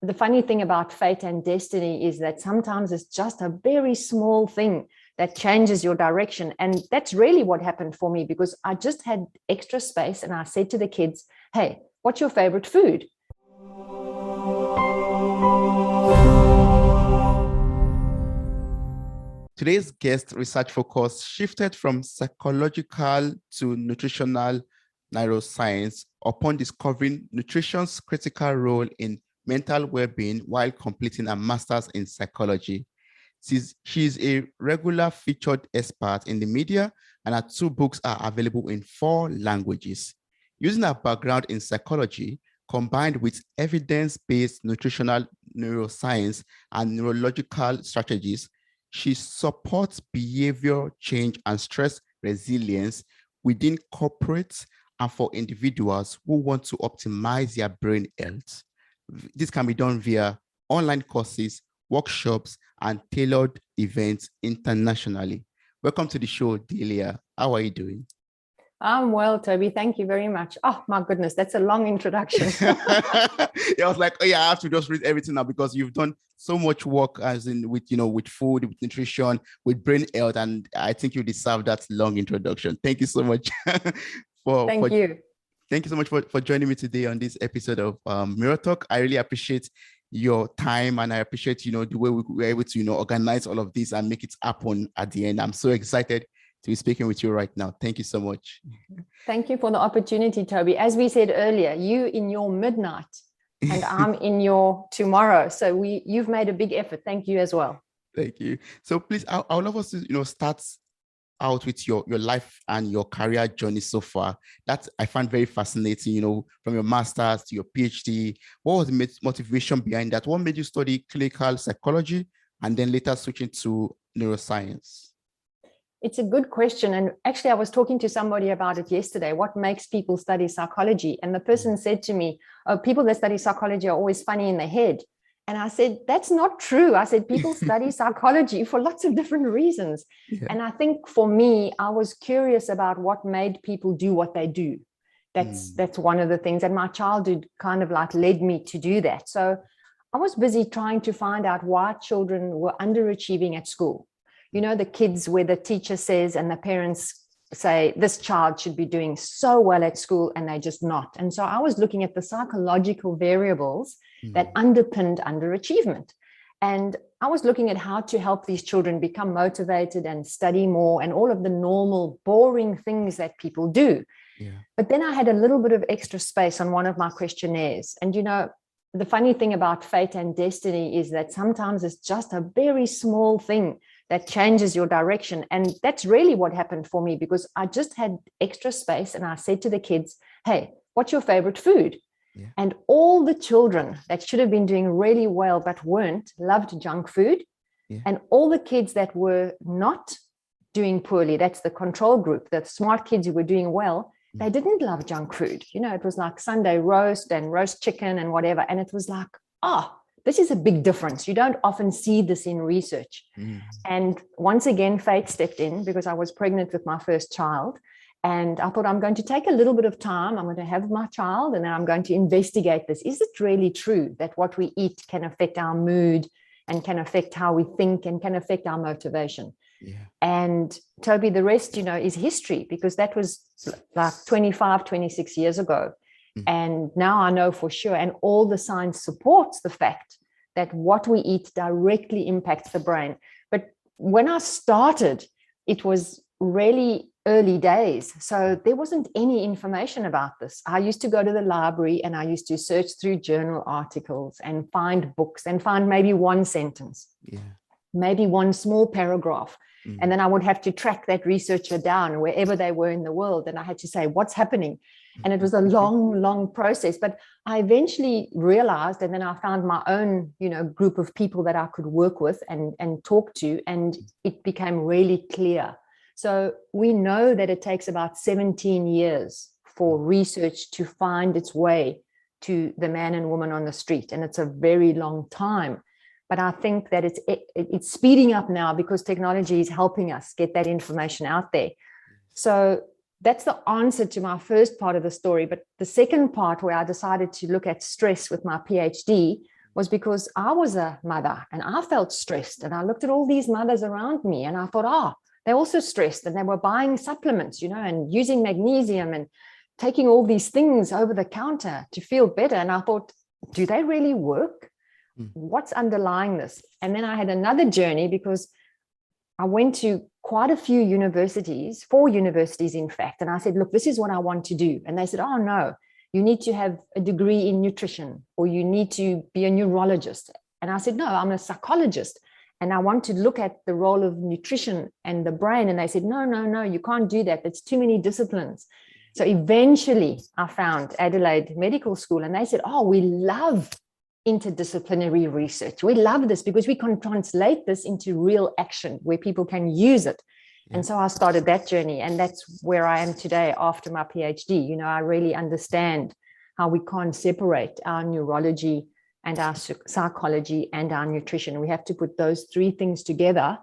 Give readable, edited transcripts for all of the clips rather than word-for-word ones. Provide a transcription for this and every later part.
The funny thing about fate and destiny is that sometimes it's just a very small thing that changes your direction. And that's really what happened for me, because I just had extra space and I said to the kids, hey, what's your favorite food? Today's guest research focus shifted from psychological to nutritional neuroscience upon discovering nutrition's critical role in mental well-being while completing a master's in psychology. She's a regular featured expert in the media, and her 2 books are available in 4 languages. Using her background in psychology, combined with evidence-based nutritional neuroscience and neurological strategies, she supports behavior change and stress resilience within corporates and for individuals who want to optimize their brain health. This can be done via online courses, workshops, and tailored events internationally. Welcome to the show, Delia. How are you doing? I'm well, Toby. Thank you very much. Oh, my goodness, that's a long introduction. I was like, oh yeah, I have to just read everything now because you've done so much work as in with, with food, with nutrition, with brain health, and I think you deserve that long introduction. Thank you so much Thank you. Thank you so much for joining me today on this episode of Mirror Talk. I really appreciate your time, and I appreciate, the way we were able to, organize all of this and make it happen at the end. I'm so excited to be speaking with you right now. Thank you so much. Thank you for the opportunity, Toby. As we said earlier, you in your midnight and I'm in your tomorrow. So you've made a big effort. Thank you as well. Thank you. So please, I would love us to, start out with your life and your career journey so far. That I find very fascinating, from your master's to your PhD. What was the motivation behind that? What made you study clinical psychology and then later switching to neuroscience? It's a good question. And actually, I was talking to somebody about it yesterday. What makes people study psychology? And the person said to me, oh, people that study psychology are always funny in the head. And I said, that's not true. I said, people study psychology for lots of different reasons. Yeah. And I think for me, I was curious about what made people do what they do. That's one of the things. And my childhood kind of like led me to do that. So I was busy trying to find out why children were underachieving at school. The kids where the teacher says and the parents say, this child should be doing so well at school, and they're just not. And so I was looking at the psychological variables that underpinned underachievement. And I was looking at how to help these children become motivated and study more and all of the normal, boring things that people do. Yeah. But then I had a little bit of extra space on one of my questionnaires. And, the funny thing about fate and destiny is that sometimes it's just a very small thing that changes your direction. And that's really what happened for me, because I just had extra space and I said to the kids, hey, what's your favorite food? Yeah. And all the children that should have been doing really well but weren't loved junk food. Yeah. And all the kids that were not doing poorly, that's the control group, the smart kids who were doing well, they didn't love junk food. It was like Sunday roast and roast chicken and whatever. And it was like, this is a big difference. You don't often see this in research. And once again, fate stepped in because I was pregnant with my first child. And I thought, I'm going to take a little bit of time. I'm going to have my child and then I'm going to investigate this. Is it really true that what we eat can affect our mood and can affect how we think and can affect our motivation? Yeah. And Toby, the rest, is history, because that was like 25, 26 years ago. And now I know for sure, and all the science supports the fact that what we eat directly impacts the brain. But when I started, it was really early days. So there wasn't any information about this. I used to go to the library and I used to search through journal articles and find books and find maybe one sentence, maybe one small paragraph. And then I would have to track that researcher down wherever they were in the world. And I had to say, what's happening? And it was a long, long process. But I eventually realized, and then I found my own, group of people that I could work with and talk to, and it became really clear. So we know that it takes about 17 years for research to find its way to the man and woman on the street. And it's a very long time. But I think that it's speeding up now because technology is helping us get that information out there. So that's the answer to my first part of the story. But the second part, where I decided to look at stress with my PhD, was because I was a mother and I felt stressed. And I looked at all these mothers around me and I thought, they're also stressed, and they were buying supplements, and using magnesium and taking all these things over the counter to feel better. And I thought, do they really work? What's underlying this? And then I had another journey because I went to quite a few universities, 4 universities, in fact. And I said, look, this is what I want to do. And they said, oh, no, you need to have a degree in nutrition, or you need to be a neurologist. And I said, no, I'm a psychologist. And I want to look at the role of nutrition and the brain. And they said, no, you can't do that. There's too many disciplines. So eventually I found Adelaide Medical School, and they said, oh, we love interdisciplinary research. We love this because we can translate this into real action where people can use it. And so I started that journey, and that's where I am today after my PhD. I really understand how we can't separate our neurology and our psychology and our nutrition. We have to put those 3 things together.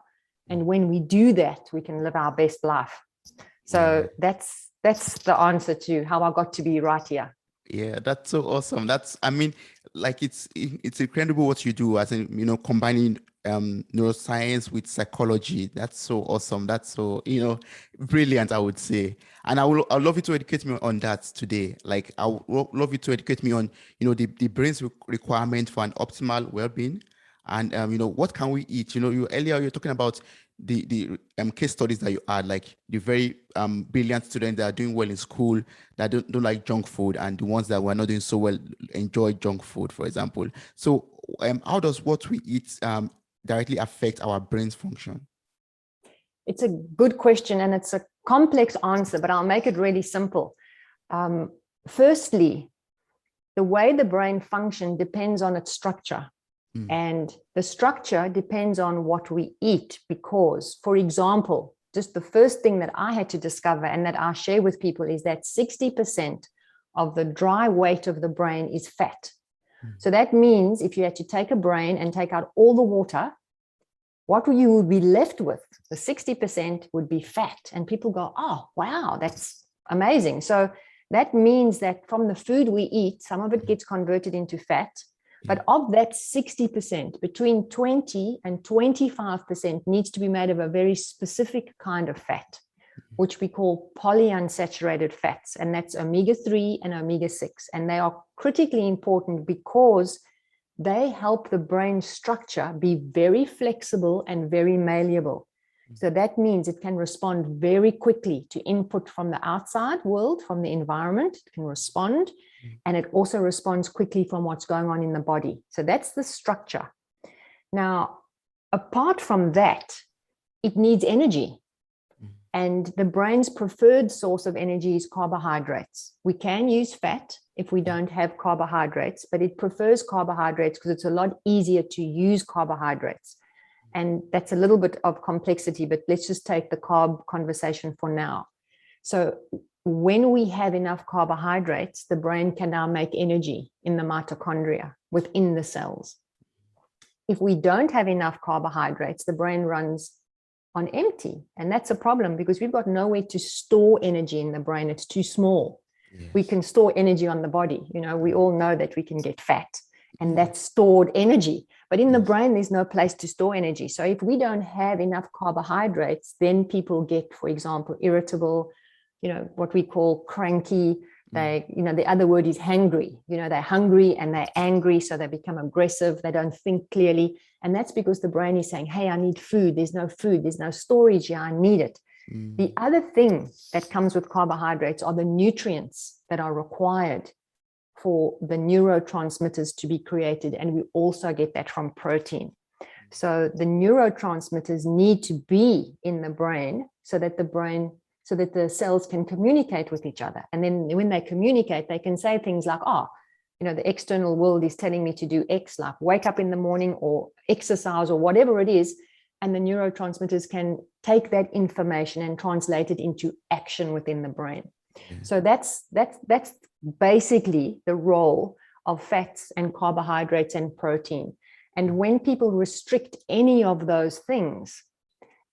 And when we do that, we can live our best life. So that's the answer to how I got to be right here. Yeah, that's so awesome. It's incredible what you do, as in, combining neuroscience with psychology. That's so awesome. That's so, brilliant, I would say. And I'd love you to educate me on that today. Like, I would love you to educate me on, the brain's requirement for an optimal well-being. And, what can we eat? Earlier you're talking about the case studies that you had, like the very brilliant students that are doing well in school that don't like junk food, and the ones that were not doing so well enjoy junk food, for example. So how does what we eat directly affect our brain's function? It's a good question, and it's a complex answer, but I'll make it really simple. Firstly, the way the brain functions depends on its structure. And the structure depends on what we eat, because, for example, just the first thing that I had to discover and that I share with people is that 60% of the dry weight of the brain is fat. So that means if you had to take a brain and take out all the water, what you would be left with, the 60% would be fat. And people go, oh, wow, that's amazing. So that means that from the food we eat, some of it gets converted into fat. But of that 60%, between 20 and 25% needs to be made of a very specific kind of fat, which we call polyunsaturated fats. And that's omega-3 and omega-6. And they are critically important because they help the brain structure be very flexible and very malleable. So that means it can respond very quickly to input from the outside world, from the environment. It can respond, and it also responds quickly from what's going on in the body. So that's the structure. Now, apart from that, it needs energy. And the brain's preferred source of energy is carbohydrates. We can use fat if we don't have carbohydrates, but it prefers carbohydrates because it's a lot easier to use carbohydrates. And that's a little bit of complexity, but let's just take the carb conversation for now. So when we have enough carbohydrates, the brain can now make energy in the mitochondria within the cells. If we don't have enough carbohydrates, the brain runs on empty. And that's a problem because we've got nowhere to store energy in the brain. It's too small. Yes. We can store energy on the body. We all know that we can get fat, and that's stored energy. But in the brain, there's no place to store energy. So if we don't have enough carbohydrates, then people get, for example, irritable, what we call cranky. They, the other word is hangry. They're hungry and they're angry, so they become aggressive. They don't think clearly. And that's because the brain is saying, hey, I need food. There's no food. There's no storage here. I need it. The other thing that comes with carbohydrates are the nutrients that are required for the neurotransmitters to be created. And we also get that from protein. So the neurotransmitters need to be in the brain so that the cells can communicate with each other. And then when they communicate, they can say things like, the external world is telling me to do X, like wake up in the morning or exercise or whatever it is. And the neurotransmitters can take that information and translate it into action within the brain. So that's basically the role of fats and carbohydrates and protein. And when people restrict any of those things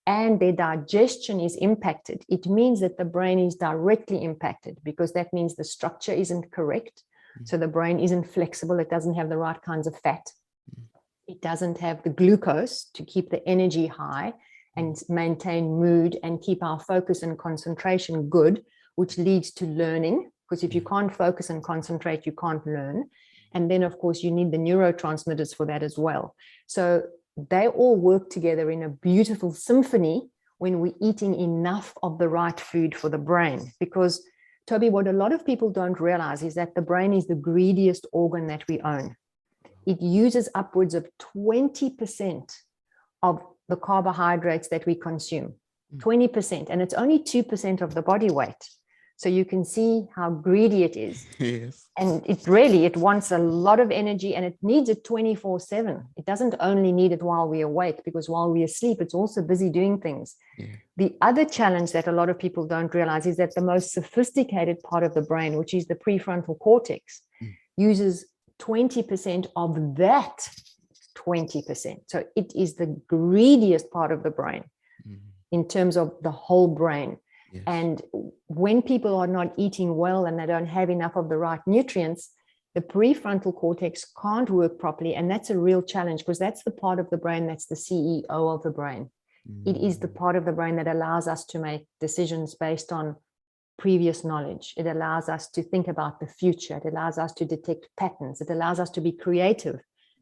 and their digestion is impacted, it means that the brain is directly impacted, because that means the structure isn't correct. So the brain isn't flexible. It doesn't have the right kinds of fat. It doesn't have the glucose to keep the energy high and maintain mood and keep our focus and concentration good, which leads to learning. Because if you can't focus and concentrate, you can't learn. And then, of course, you need the neurotransmitters for that as well. So they all work together in a beautiful symphony when we're eating enough of the right food for the brain. Because, Toby, what a lot of people don't realize is that the brain is the greediest organ that we own. It uses upwards of 20% of the carbohydrates that we consume, 20%, and it's only 2% of the body weight. So you can see how greedy it is. Yes. And it wants a lot of energy, and it needs it 24/7. It doesn't only need it while we're awake, because while we're asleep, it's also busy doing things. Yeah. The other challenge that a lot of people don't realize is that the most sophisticated part of the brain, which is the prefrontal cortex, uses 20% of that 20%. So it is the greediest part of the brain in terms of the whole brain. Yes. And when people are not eating well and they don't have enough of the right nutrients, the prefrontal cortex can't work properly. And that's a real challenge, because that's the part of the brain that's the CEO of the brain. It is the part of the brain that allows us to make decisions based on previous knowledge. It allows us to think about the future. It allows us to detect patterns. It allows us to be creative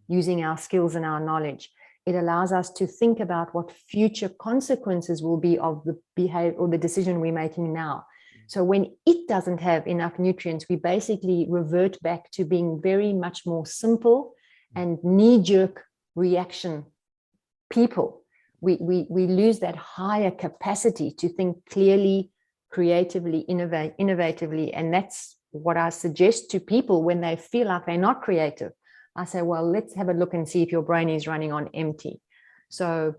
using our skills and our knowledge. It allows us to think about what future consequences will be of the behavior or the decision we're making now. So when it doesn't have enough nutrients, we basically revert back to being very much more simple and knee-jerk reaction people. We lose that higher capacity to think clearly, creatively, innovatively. And that's what I suggest to people when they feel like they're not creative. I say, well, let's have a look and see if your brain is running on empty. So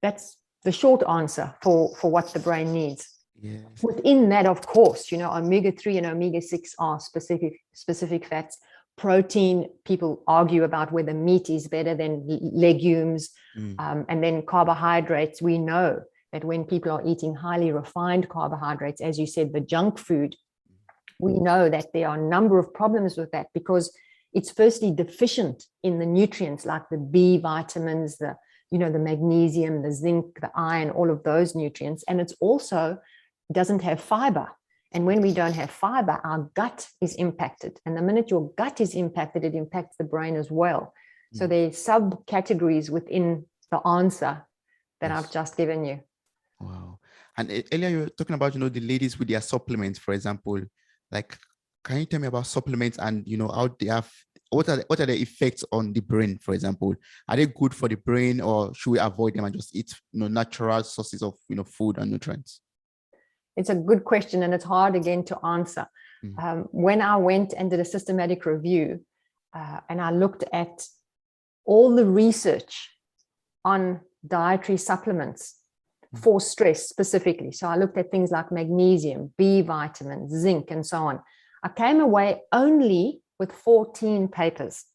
that's the short answer for what the brain needs. Yes. Within that, of course, omega-3 and omega-6 are specific fats. Protein, people argue about whether meat is better than legumes. And then carbohydrates, we know that when people are eating highly refined carbohydrates, as you said, the junk food, we know that there are a number of problems with that, because it's firstly deficient in the nutrients like the B vitamins, the magnesium, the zinc, the iron, all of those nutrients. And it's also doesn't have fiber. And when we don't have fiber, our gut is impacted. And the minute your gut is impacted, it impacts the brain as well. So there are subcategories within the answer that I've just given you. Wow. And earlier you were talking about, the ladies with their supplements, for example. Like, can you tell me about supplements and, how they have, what are the effects on the brain, for example? Are they good for the brain, or should we avoid them and just eat, natural sources of, food and nutrients? It's a good question, and it's hard again to answer. When I went and did a systematic review and I looked at all the research on dietary supplements for stress specifically. So I looked at things like magnesium, B vitamins, zinc, and so on. I came away only with 14 papers,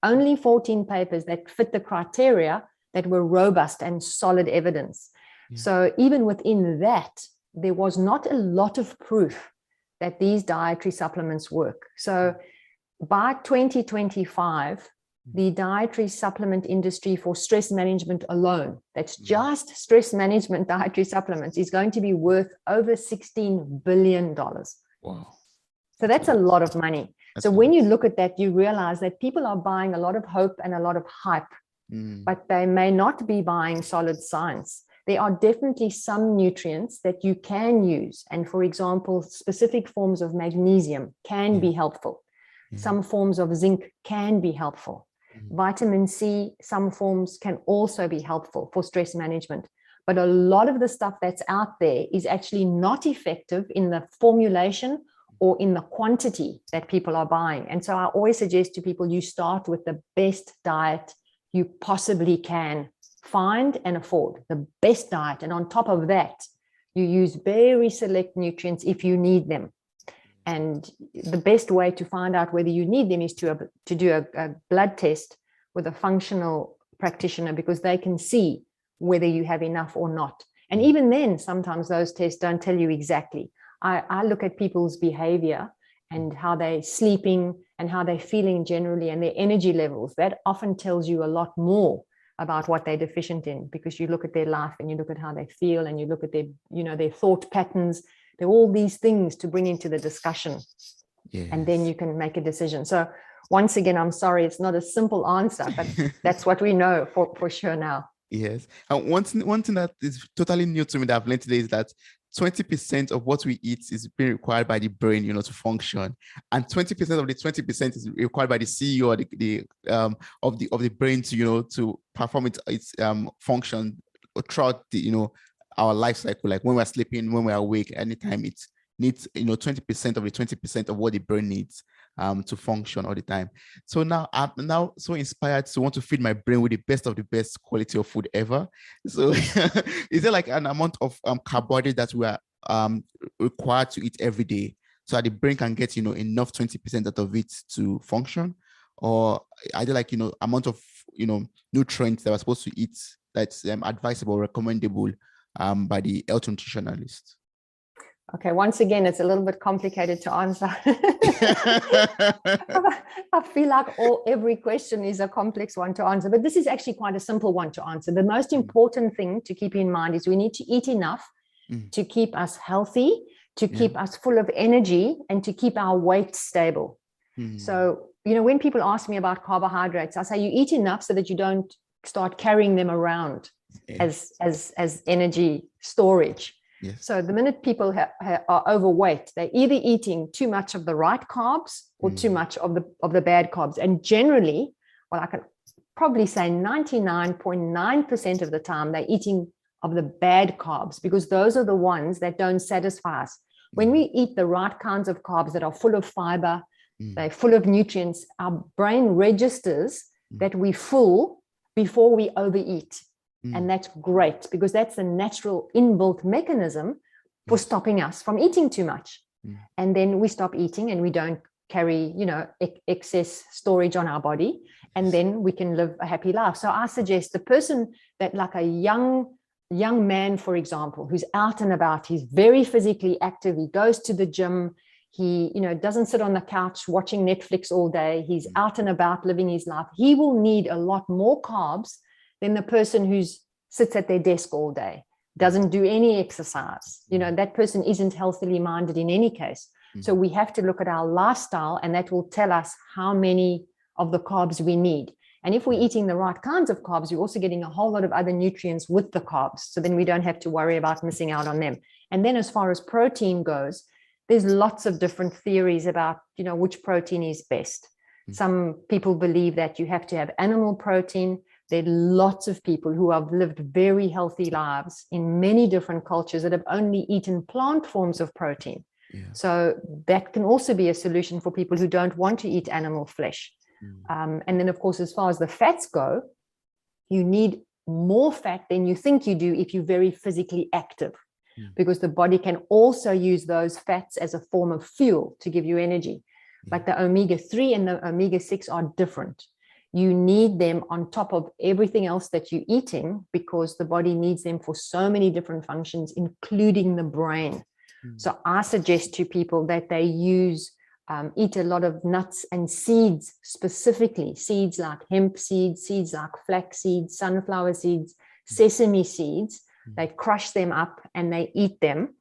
only 14 papers that fit the criteria that were robust and solid evidence. So even within that, there was not a lot of proof that these dietary supplements work. So by 2025, the dietary supplement industry for stress management alone, that's just stress management dietary supplements, is going to be worth over $16 billion. Wow. So that's a lot of money. So when you look at that, you realize that people are buying a lot of hope and a lot of hype, but they may not be buying solid science. There are definitely some nutrients that you can use. And for example, specific forms of magnesium can be helpful. Some forms of zinc can be helpful. Vitamin C, some forms can also be helpful for stress management. But a lot of the stuff that's out there is actually not effective in the formulation or in the quantity that people are buying. And so I always suggest to people, you start with the best diet you possibly can find and afford, the best diet. And on top of that, you use very select nutrients if you need them. And the best way to find out whether you need them is to do a blood test with a functional practitioner, because they can see whether you have enough or not. And even then, sometimes those tests don't tell you exactly. I look at people's behavior and how they're sleeping and how they're feeling generally and their energy levels. That often tells you a lot more about what they're deficient in, because you look at their life and you look at how they feel and you look at their, their thought patterns. There are all these things to bring into the discussion. Yes. And then you can make a decision. So once again, I'm sorry, it's not a simple answer, but that's what we know for sure now. Yes. And one thing that is totally new to me that I've learned today is that 20% of what we eat is being required by the brain, to function, and 20% of the 20% is required by the CEO or of the brain to perform its function throughout the our life cycle. Like when we're sleeping, when we're awake, anytime it needs 20% of the 20% of what the brain needs to function all the time. So now I'm so inspired to want to feed my brain with the best quality of food ever. So is there like an amount of carbohydrate that we are required to eat every day so that the brain can get enough 20% out of it to function? Or are there like amount of nutrients that we're supposed to eat that's advisable, recommendable by the health nutritionalist? Okay, once again, it's a little bit complicated to answer. I feel like every question is a complex one to answer, but this is actually quite a simple one to answer. The most important thing to keep in mind is we need to eat enough to keep us healthy, to keep us full of energy, and to keep our weight stable. So, when people ask me about carbohydrates, I say you eat enough so that you don't start carrying them around as energy storage. Yes. So the minute people are overweight, they're either eating too much of the right carbs or too much of the bad carbs. And generally, well, I can probably say 99.9% of the time, they're eating of the bad carbs, because those are the ones that don't satisfy us. When we eat the right kinds of carbs that are full of fiber, they're full of nutrients, our brain registers that we're full before we overeat. And that's great, because that's a natural inbuilt mechanism for stopping us from eating too much. And then we stop eating and we don't carry, excess storage on our body. And then we can live a happy life. So I suggest the person that, like a young man, for example, who's out and about, he's very physically active, he goes to the gym, he, doesn't sit on the couch watching Netflix all day, he's out and about living his life, he will need a lot more carbs than the person who sits at their desk all day, doesn't do any exercise. That person isn't healthily minded in any case. So we have to look at our lifestyle, and that will tell us how many of the carbs we need. And if we're eating the right kinds of carbs, we're also getting a whole lot of other nutrients with the carbs. So then we don't have to worry about missing out on them. And then as far as protein goes, there's lots of different theories about, which protein is best. Some people believe that you have to have animal protein. There are lots of people who have lived very healthy lives in many different cultures that have only eaten plant forms of protein. So that can also be a solution for people who don't want to eat animal flesh. And then, of course, as far as the fats go, you need more fat than you think you do if you're very physically active, because the body can also use those fats as a form of fuel to give you energy. But the omega-3 and the omega-6 are different. You need them on top of everything else that you're eating, because the body needs them for so many different functions, including the brain. So I suggest to people that they eat a lot of nuts and seeds, specifically seeds like hemp seeds, seeds like flax seeds, sunflower seeds, sesame seeds. They crush them up and they eat them.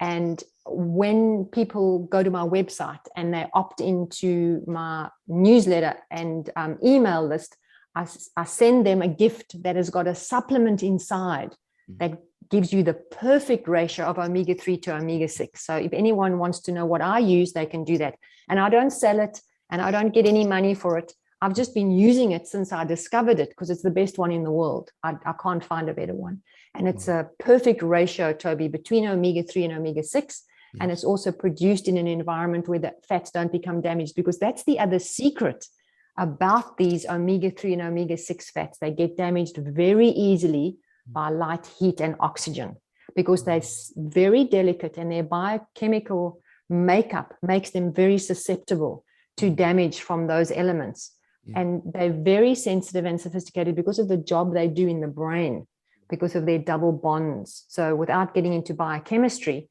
And when people go to my website and they opt into my newsletter and email list, I send them a gift that has got a supplement inside that gives you the perfect ratio of omega-3 to omega-6. So if anyone wants to know what I use, they can do that. And I don't sell it and I don't get any money for it. I've just been using it since I discovered it, because it's the best one in the world. I can't find a better one. And it's a perfect ratio, Toby, between omega-3 and omega-6. Yes. And it's also produced in an environment where the fats don't become damaged, because that's the other secret about these omega-3 and omega-6 fats. They get damaged very easily by light, heat, and oxygen, because they're very delicate and their biochemical makeup makes them very susceptible to damage from those elements. And they're very sensitive and sophisticated because of the job they do in the brain, because of their double bonds. So without getting into biochemistry,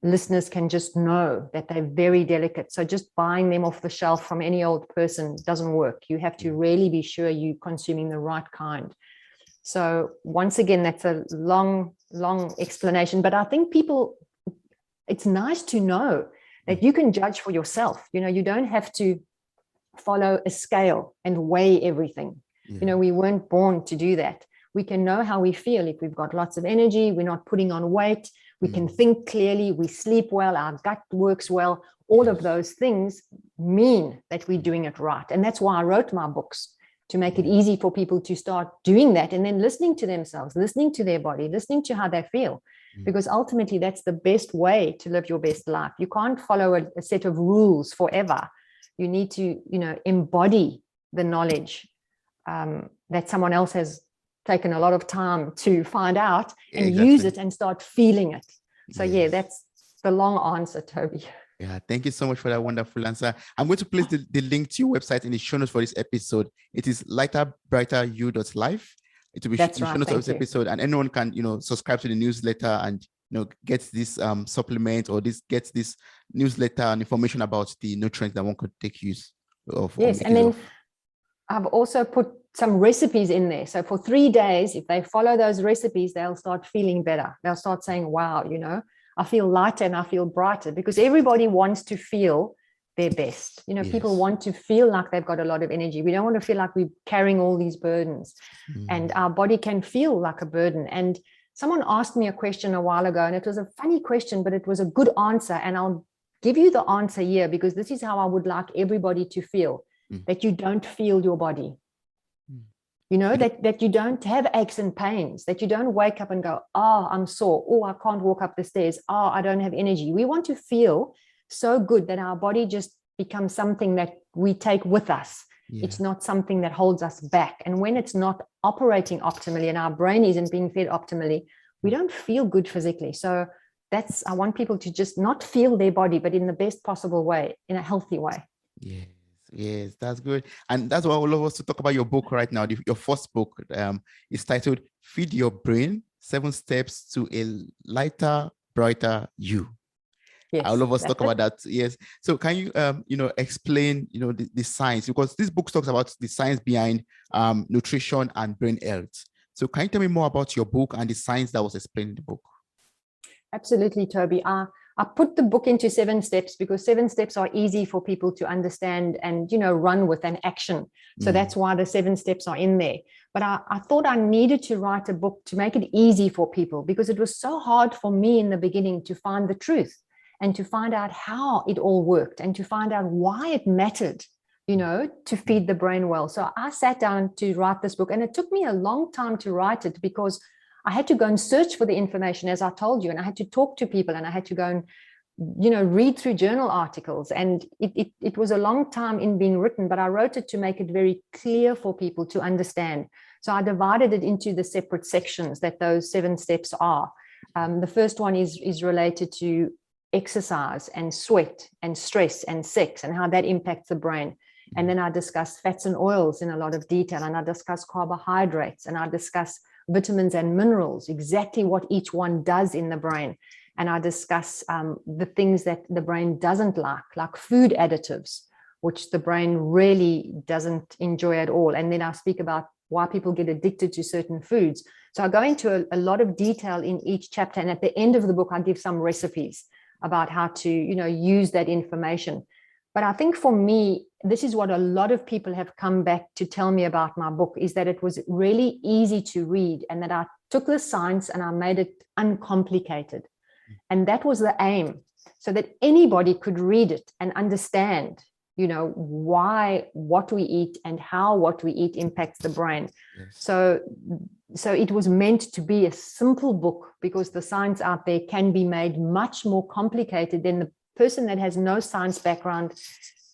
listeners can just know that they're very delicate. So just buying them off the shelf from any old person doesn't work. You have to really be sure you're consuming the right kind. So once again, that's a long explanation, but I think it's nice to know that you can judge for yourself. You don't have to follow a scale and weigh everything. We weren't born to do that. We can know how we feel. If we've got lots of energy, we're not putting on weight, we can think clearly, we sleep well, our gut works well. All of those things mean that we're doing it right. And that's why I wrote my books, to make it easy for people to start doing that, and then listening to themselves, listening to their body, listening to how they feel. Because ultimately that's the best way to live your best life. You can't follow a set of rules forever. You need to, embody the knowledge that someone else has taken a lot of time to find out, and use it and start feeling it. So that's the long answer, Toby. Yeah, thank you so much for that wonderful answer. I'm going to place the link to your website in the show notes for this episode. It is lighterbrighteryou.life. It will be That's in the show notes of this episode, and anyone can, subscribe to the newsletter and get this supplement, or get this newsletter and information about the nutrients that one could take use of. Yes, and then I've also put some recipes in there. So for 3 days, if they follow those recipes, they'll start feeling better. They'll start saying, wow, I feel lighter and I feel brighter, because everybody wants to feel their best. People want to feel like they've got a lot of energy. We don't want to feel like we're carrying all these burdens, and our body can feel like a burden. And someone asked me a question a while ago, and it was a funny question, but it was a good answer. And I'll give you the answer here, because this is how I would like everybody to feel, that you don't feel your body. That you don't have aches and pains, that you don't wake up and go, oh, I'm sore. Oh, I can't walk up the stairs. Oh, I don't have energy. We want to feel so good that our body just becomes something that we take with us. It's not something that holds us back. And when it's not operating optimally and our brain isn't being fed optimally, we don't feel good physically. So I want people to just not feel their body, but in the best possible way, in a healthy way. Yes, that's good. And that's why I love us to talk about your book right now. Your first book is titled Feed Your Brain, 7 Steps to a Lighter, Brighter You. Yes, I love us to talk about that. Yes. So can you, explain, the science, because this book talks about the science behind nutrition and brain health. So can you tell me more about your book and the science that was explained in the book? Absolutely, Toby. I put the book into 7 steps because 7 steps are easy for people to understand and, run with an action. So that's why the 7 steps are in there. But I thought I needed to write a book to make it easy for people, because it was so hard for me in the beginning to find the truth and to find out how it all worked and to find out why it mattered, to feed the brain well. So I sat down to write this book, and it took me a long time to write it, because I had to go and search for the information, as I told you, and I had to talk to people, and I had to go and, read through journal articles. And it was a long time in being written, but I wrote it to make it very clear for people to understand. So I divided it into the separate sections that those 7 steps are. The first one is related to exercise and sweat and stress and sex and how that impacts the brain. And then I discuss fats and oils in a lot of detail, and I discuss carbohydrates, and I discuss vitamins and minerals, exactly what each one does in the brain. And I discuss the things that the brain doesn't like food additives, which the brain really doesn't enjoy at all. And then I speak about why people get addicted to certain foods. So I go into a lot of detail in each chapter. And at the end of the book, I give some recipes about how to, use that information. But I think for me, this is what a lot of people have come back to tell me about my book, is that it was really easy to read, and that I took the science and I made it uncomplicated. And that was the aim, so that anybody could read it and understand, why what we eat and how what we eat impacts the brain. Yes. So it was meant to be a simple book, because the science out there can be made much more complicated than the person that has no science background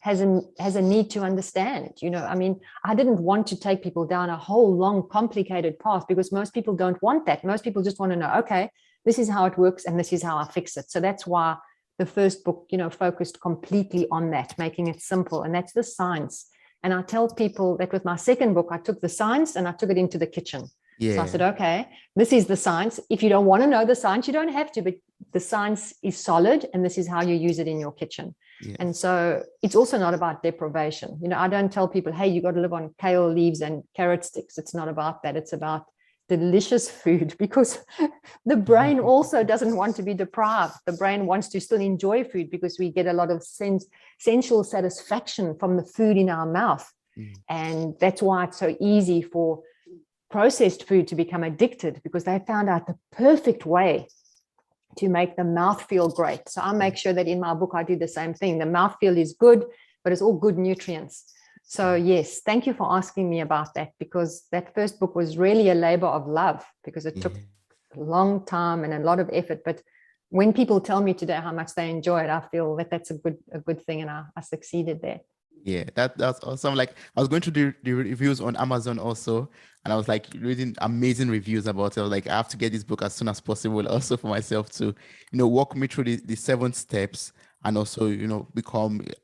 has a need to understand. I didn't want to take people down a whole long complicated path, because most people don't want that. Most people just want to know, okay, this is how it works and this is how I fix it. So that's why the first book, focused completely on that, making it simple. And that's the science. And I tell people that with my second book, I took the science and I took it into the kitchen. Yeah. So I said, okay, this is the science. If you don't want to know the science, you don't have to, but the science is solid, and this is how you use it in your kitchen. Yes. And so it's also not about deprivation. I don't tell people, hey, you got to live on kale leaves and carrot sticks. It's not about that. It's about delicious food, because the brain also doesn't want to be deprived. The brain wants to still enjoy food, because we get a lot of sensual satisfaction from the food in our mouth. And that's why it's so easy for processed food to become addicted, because they found out the perfect way to make the mouth feel great. So I make sure that in my book, I do the same thing. The mouth feel is good, but it's all good nutrients. So yes, thank you for asking me about that, because that first book was really a labor of love, because it took a long time and a lot of effort. But when people tell me today how much they enjoy it, I feel that that's a good thing, and I succeeded there. Yeah, that's awesome. Like, I was going to do the reviews on Amazon also, and I was like reading amazing reviews about it. I was like, I have to get this book as soon as possible, also for myself to, walk me through the 7 steps, and also,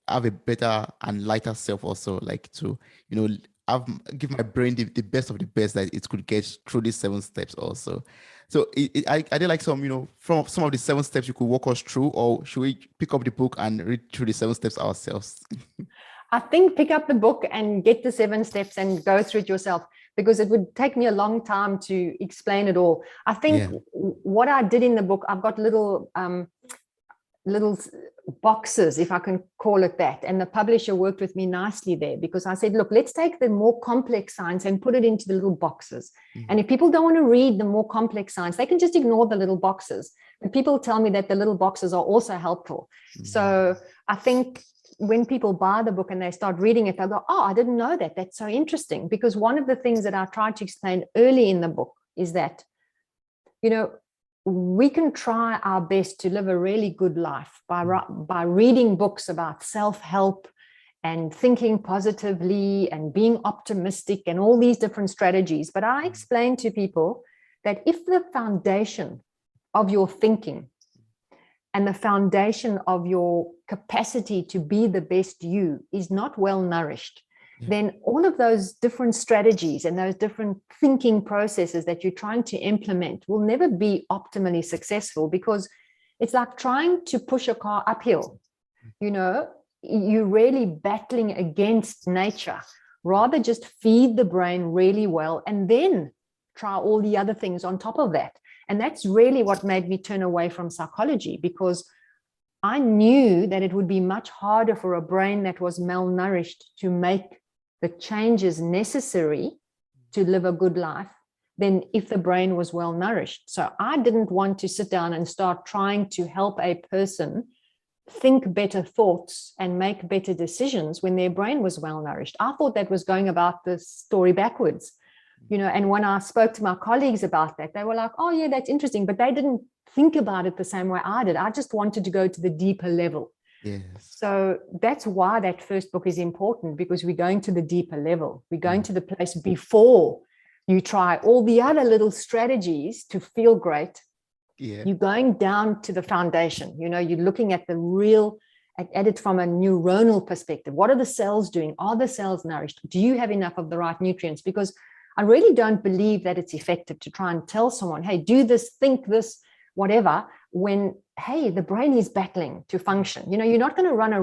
have a better and lighter self also, like to, give my brain the best of the best that it could get through these 7 steps also. So I did like some, from some of the 7 steps you could walk us through, or should we pick up the book and read through the 7 steps ourselves? I think pick up the book and get the 7 steps and go through it yourself, because it would take me a long time to explain it all. I think what I did in the book, I've got little boxes, if I can call it that. And the publisher worked with me nicely there, because I said, look, let's take the more complex science and put it into the little boxes. And if people don't want to read the more complex science, they can just ignore the little boxes. But people tell me that the little boxes are also helpful. So I think when people buy the book and they start reading it, they'll go, oh, I didn't know that. That's so interesting. Because one of the things that I tried to explain early in the book is that, we can try our best to live a really good life by reading books about self-help and thinking positively and being optimistic and all these different strategies. But I explain to people that if the foundation of your thinking and the foundation of your capacity to be the best you is not well nourished, then all of those different strategies and those different thinking processes that you're trying to implement will never be optimally successful, because it's like trying to push a car uphill. You're really battling against nature. Rather just feed the brain really well and then try all the other things on top of that. And that's really what made me turn away from psychology, because I knew that it would be much harder for a brain that was malnourished to make the changes necessary to live a good life than if the brain was well nourished. So I didn't want to sit down and start trying to help a person think better thoughts and make better decisions when their brain was well nourished. I thought that was going about the story backwards. And when I spoke to my colleagues about that, they were like, oh yeah, that's interesting. But they didn't think about it the same way I did. I just wanted to go to the deeper level. Yes. So that's why that first book is important, because we're going to the deeper level. We're going to the place before you try all the other little strategies to feel great. You're going down to the foundation. You're looking at the real, at it from a neuronal perspective. What are the cells doing? Are the cells nourished? Do you have enough of the right nutrients? Because I really don't believe that it's effective to try and tell someone, hey, do this, think this, whatever, when, hey, the brain is battling to function. You're not going to run a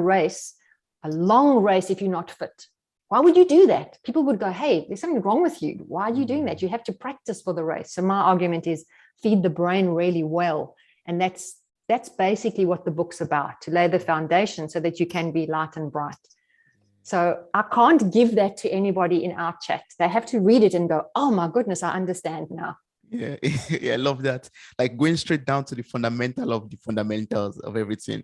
long race, if you're not fit. Why would you do that? People would go, hey, there's something wrong with you. Why are you doing that? You have to practice for the race. So my argument is feed the brain really well. And that's basically what the book's about, to lay the foundation so that you can be light and bright. So I can't give that to anybody in our chat. They have to read it and go, oh my goodness, I understand now. Yeah, I love that. Like going straight down to the fundamental of the fundamentals of everything.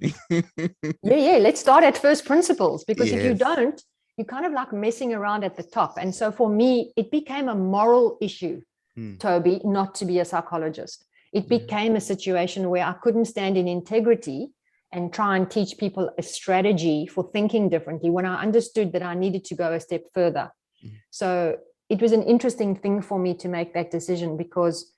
Let's start at first principles, because if you don't, you're kind of like messing around at the top. And so for me, it became a moral issue, Toby, not to be a psychologist. It became a situation where I couldn't stand in integrity and try and teach people a strategy for thinking differently when I understood that I needed to go a step further. So it was an interesting thing for me to make that decision, because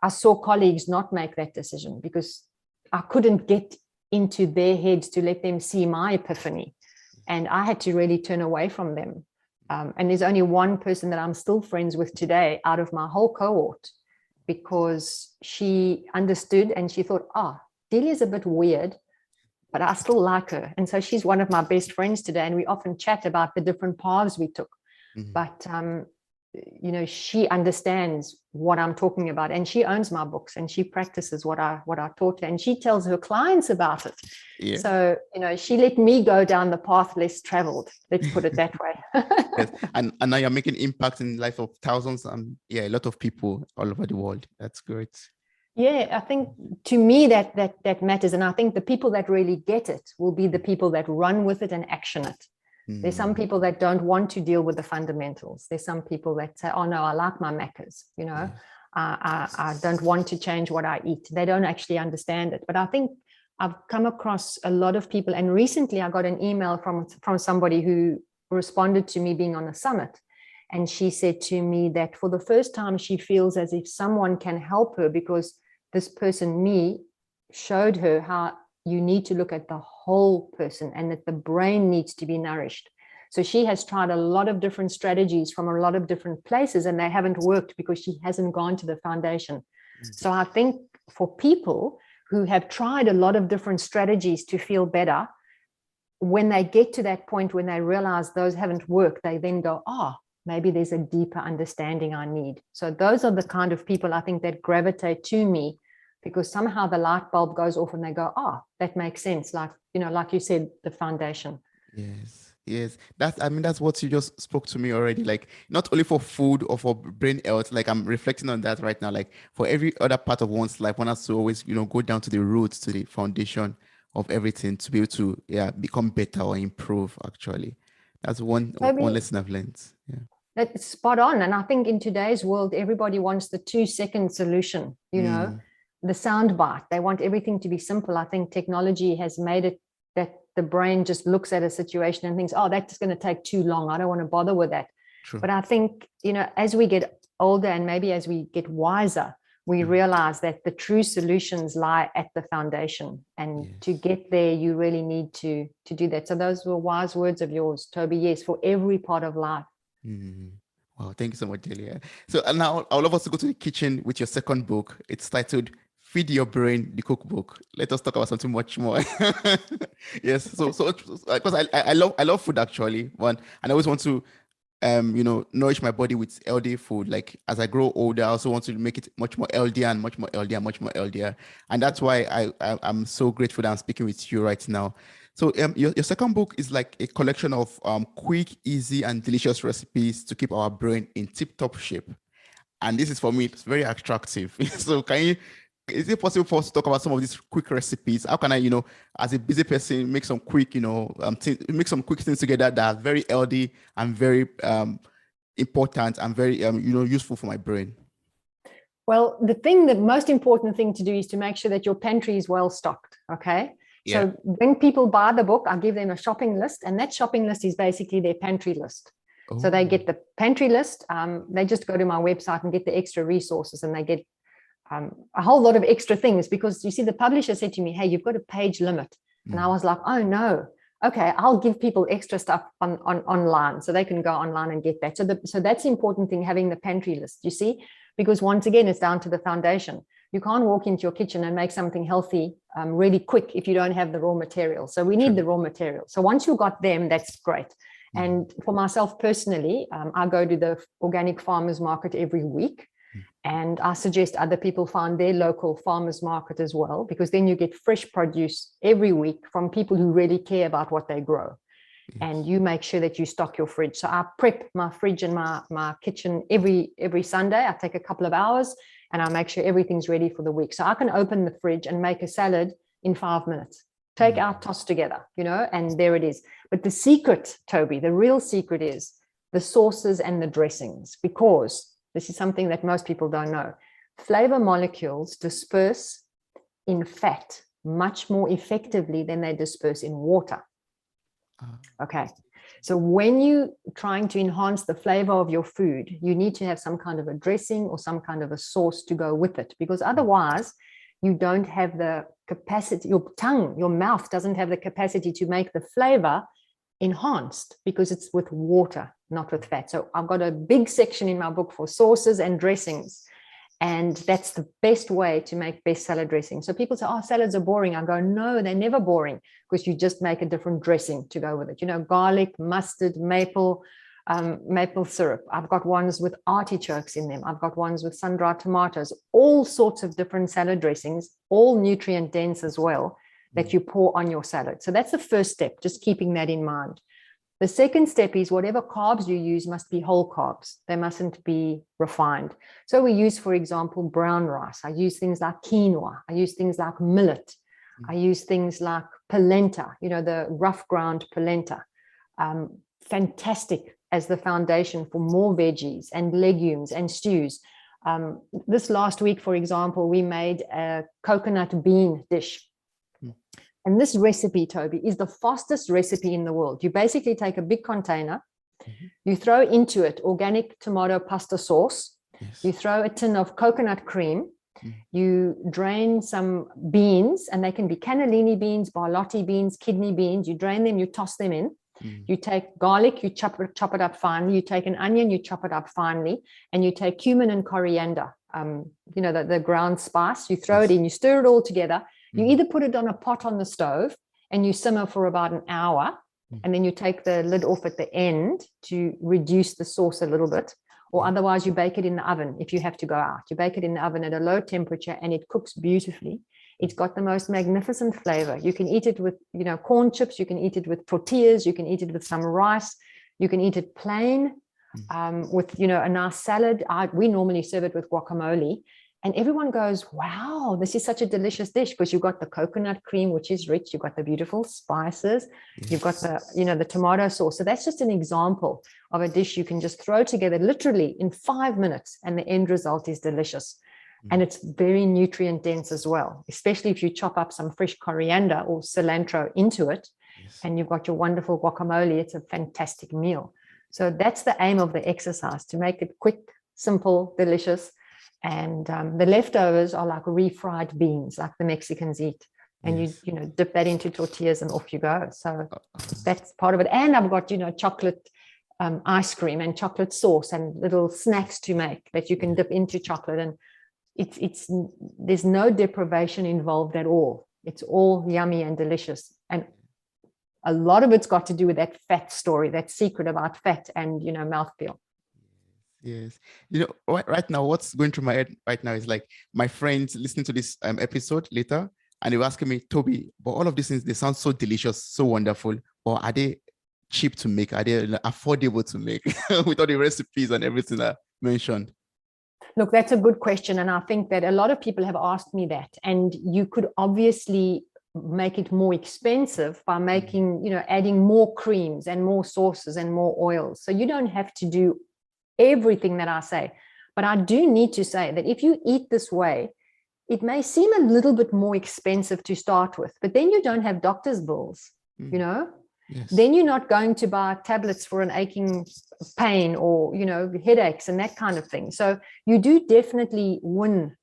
I saw colleagues not make that decision, because I couldn't get into their heads to let them see my epiphany. And I had to really turn away from them. And there's only one person that I'm still friends with today out of my whole cohort, because she understood and she thought, Delia's a bit weird, but I still like her. And so she's one of my best friends today. And we often chat about the different paths we took. But, she understands what I'm talking about, and she owns my books, and she practices what I taught her, and she tells her clients about it. Yeah. So, she let me go down the path less traveled. Let's put it that way. Yes. And now you're making impact in the life of thousands and a lot of people all over the world. That's great. Yeah, I think to me that matters. And I think the people that really get it will be the people that run with it and action it. There's some people that don't want to deal with the fundamentals. There's some people that say, oh no, I like my macros, I don't want to change what I eat. They don't actually understand it. But I think I've come across a lot of people. And recently I got an email from somebody who responded to me being on a summit. And she said to me that for the first time, she feels as if someone can help her, because this person, me, showed her how you need to look at the whole person and that the brain needs to be nourished. So she has tried a lot of different strategies from a lot of different places, and they haven't worked because she hasn't gone to the foundation. So I think for people who have tried a lot of different strategies to feel better, when they get to that point when they realize those haven't worked, they then go, maybe there's a deeper understanding I need. So those are the kind of people I think that gravitate to me, because somehow the light bulb goes off and they go, that makes sense. Like you said, the foundation. Yes. That's what you just spoke to me already. Like, not only for food or for brain health, like I'm reflecting on that right now. Like for every other part of one's life, one has to always, go down to the roots, to the foundation of everything to be able to, become better or improve, actually. That's one lesson I've learned. Yeah. That's spot on. And I think in today's world, everybody wants the 2-second solution, the sound bite. They want everything to be simple. I think technology has made it that the brain just looks at a situation and thinks, that's going to take too long. I don't want to bother with that. True. But I think, as we get older and maybe as we get wiser, we realize that the true solutions lie at the foundation. And to get there, you really need to do that. So those were wise words of yours, Toby. Yes, for every part of life. Wow, thank you so much, Delia. So now I would love us to go to the kitchen with your second book. It's titled Feed Your Brain, the Cookbook. Let us talk about something much more. Yes, so because I love food, actually, and I always want to nourish my body with healthy food. Like as I grow older, I also want to make it much more healthier and much more healthier. And that's why I'm so grateful that I'm speaking with you right now. So your second book is like a collection of quick, easy, and delicious recipes to keep our brain in tip-top shape. And this is, for me, it's very attractive. So is it possible for us to talk about some of these quick recipes? How can I, as a busy person, make some quick, make some quick things together that are very healthy and very important and very, useful for my brain? Well, the most important thing to do is to make sure that your pantry is well stocked. Okay. Yeah. So when people buy the book, I give them a shopping list, and that shopping list is basically their pantry list. Oh. So they get the pantry list. They just go to my website and get the extra resources, and they get a whole lot of extra things, because you see, the publisher said to me, hey, you've got a page limit. And I was like, oh no, okay, I'll give people extra stuff online so they can go online and get that. So that's the important thing, having the pantry list, you see, because once again, it's down to the foundation. You can't walk into your kitchen and make something healthy really quick if you don't have the raw materials. So we need the raw materials. So once you've got them, that's great. And for myself personally, I go to the organic farmers market every week. And I suggest other people find their local farmers market as well, because then you get fresh produce every week from people who really care about what they grow. Yes. And you make sure that you stock your fridge. So I prep my fridge and my kitchen every Sunday. I take a couple of hours and I make sure everything's ready for the week. So I can open the fridge and make a salad in 5 minutes. Take out, toss together, and there it is. But the secret, Toby, the real secret is the sauces and the dressings, because this is something that most people don't know. Flavor molecules disperse in fat much more effectively than they disperse in water. Okay. So when you're trying to enhance the flavor of your food, you need to have some kind of a dressing or some kind of a sauce to go with it, because otherwise you don't have the capacity, your mouth doesn't have the capacity to make the flavor enhanced, because it's with water, not with fat. So I've got a big section in my book for sauces and dressings. And that's the best way to make bestseller dressing. So people say, oh, salads are boring. I go, no, they're never boring, because you just make a different dressing to go with it. You know, garlic, mustard, maple syrup. I've got ones with artichokes in them. I've got ones with sun-dried tomatoes, all sorts of different salad dressings, all nutrient dense as well, that you pour on your salad. So that's the first step, just keeping that in mind. The second step is whatever carbs you use must be whole carbs. They mustn't be refined. So we use, for example, brown rice. I use things like quinoa. I use things like millet. I use things like polenta, you know, the rough ground polenta. Fantastic as the foundation for more veggies and legumes and stews. This last week, for example, we made a coconut bean dish. And this recipe, Toby, is the fastest recipe in the world. You basically take a big container, you throw into it organic tomato pasta sauce, you throw a tin of coconut cream, you drain some beans, and they can be cannellini beans, barlotti beans, kidney beans. You drain them, you toss them in. You take garlic, you chop it up finely. You take an onion, you chop it up finely, and you take cumin and coriander, you know, the ground spice. You throw it in, you stir it all together. You either put it on a pot on the stove and you simmer for about an hour, and then you take the lid off at the end to reduce the sauce a little bit, or otherwise you bake it in the oven if you have to go out. You bake it in the oven at a low temperature and it cooks beautifully. It's got the most magnificent flavor. You can eat it with, you know, corn chips. You can eat it with tortillas. You can eat it with some rice. You can eat it plain with, you know, a nice salad. We normally serve it with guacamole. And everyone goes, wow, this is such a delicious dish, because you've got the coconut cream, which is rich. You've got the beautiful spices. You've got the, you know, the tomato sauce. So that's just an example of a dish you can just throw together literally in 5 minutes, and the end result is delicious. And it's very nutrient dense as well, especially if you chop up some fresh coriander or cilantro into it, and you've got your wonderful guacamole. It's a fantastic meal. So that's the aim of the exercise, to make it quick, simple, delicious. And the leftovers are like refried beans, like the Mexicans eat. And you know, dip that into tortillas and off you go. So that's part of it. And I've got, you know, chocolate ice cream and chocolate sauce and little snacks to make that you can dip into chocolate. And there's no deprivation involved at all. It's all yummy and delicious. And a lot of it's got to do with that fat story, that secret about fat and, you know, mouthfeel. Yes. You know, right now, what's going through my head right now is like my friends listening to this episode later, and they were asking me, Toby, but all of these things, they sound so delicious, so wonderful, but are they cheap to make? Are they affordable to make with all the recipes and everything I mentioned? Look, that's a good question. And I think that a lot of people have asked me that. And you could obviously make it more expensive by making, you know, adding more creams and more sauces and more oils. So you don't have to do everything that I say. But I do need to say that if you eat this way, it may seem a little bit more expensive to start with, but then you don't have doctor's bills, you know? Then you're not going to buy tablets for an aching pain or, you know, headaches and that kind of thing. So you do definitely win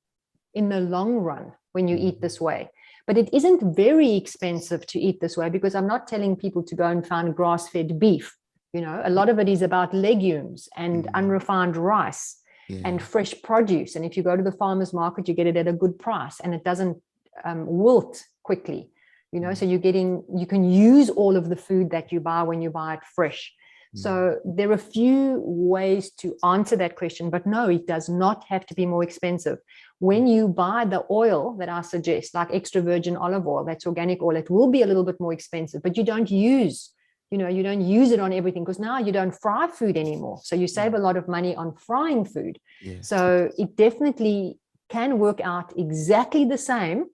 in the long run when you eat this way. But it isn't very expensive to eat this way, because I'm not telling people to go and find grass-fed beef. You know, a lot of it is about legumes and unrefined rice and fresh produce. And if you go to the farmer's market, you get it at a good price, and it doesn't wilt quickly. You know, so you can use all of the food that you buy when you buy it fresh. So there are a few ways to answer that question, but no, it does not have to be more expensive. When you buy the oil that I suggest, like extra virgin olive oil, that's organic oil, it will be a little bit more expensive, but you don't use it on everything, because now you don't fry food anymore. So you save a lot of money on frying food. So it definitely can work out exactly the same,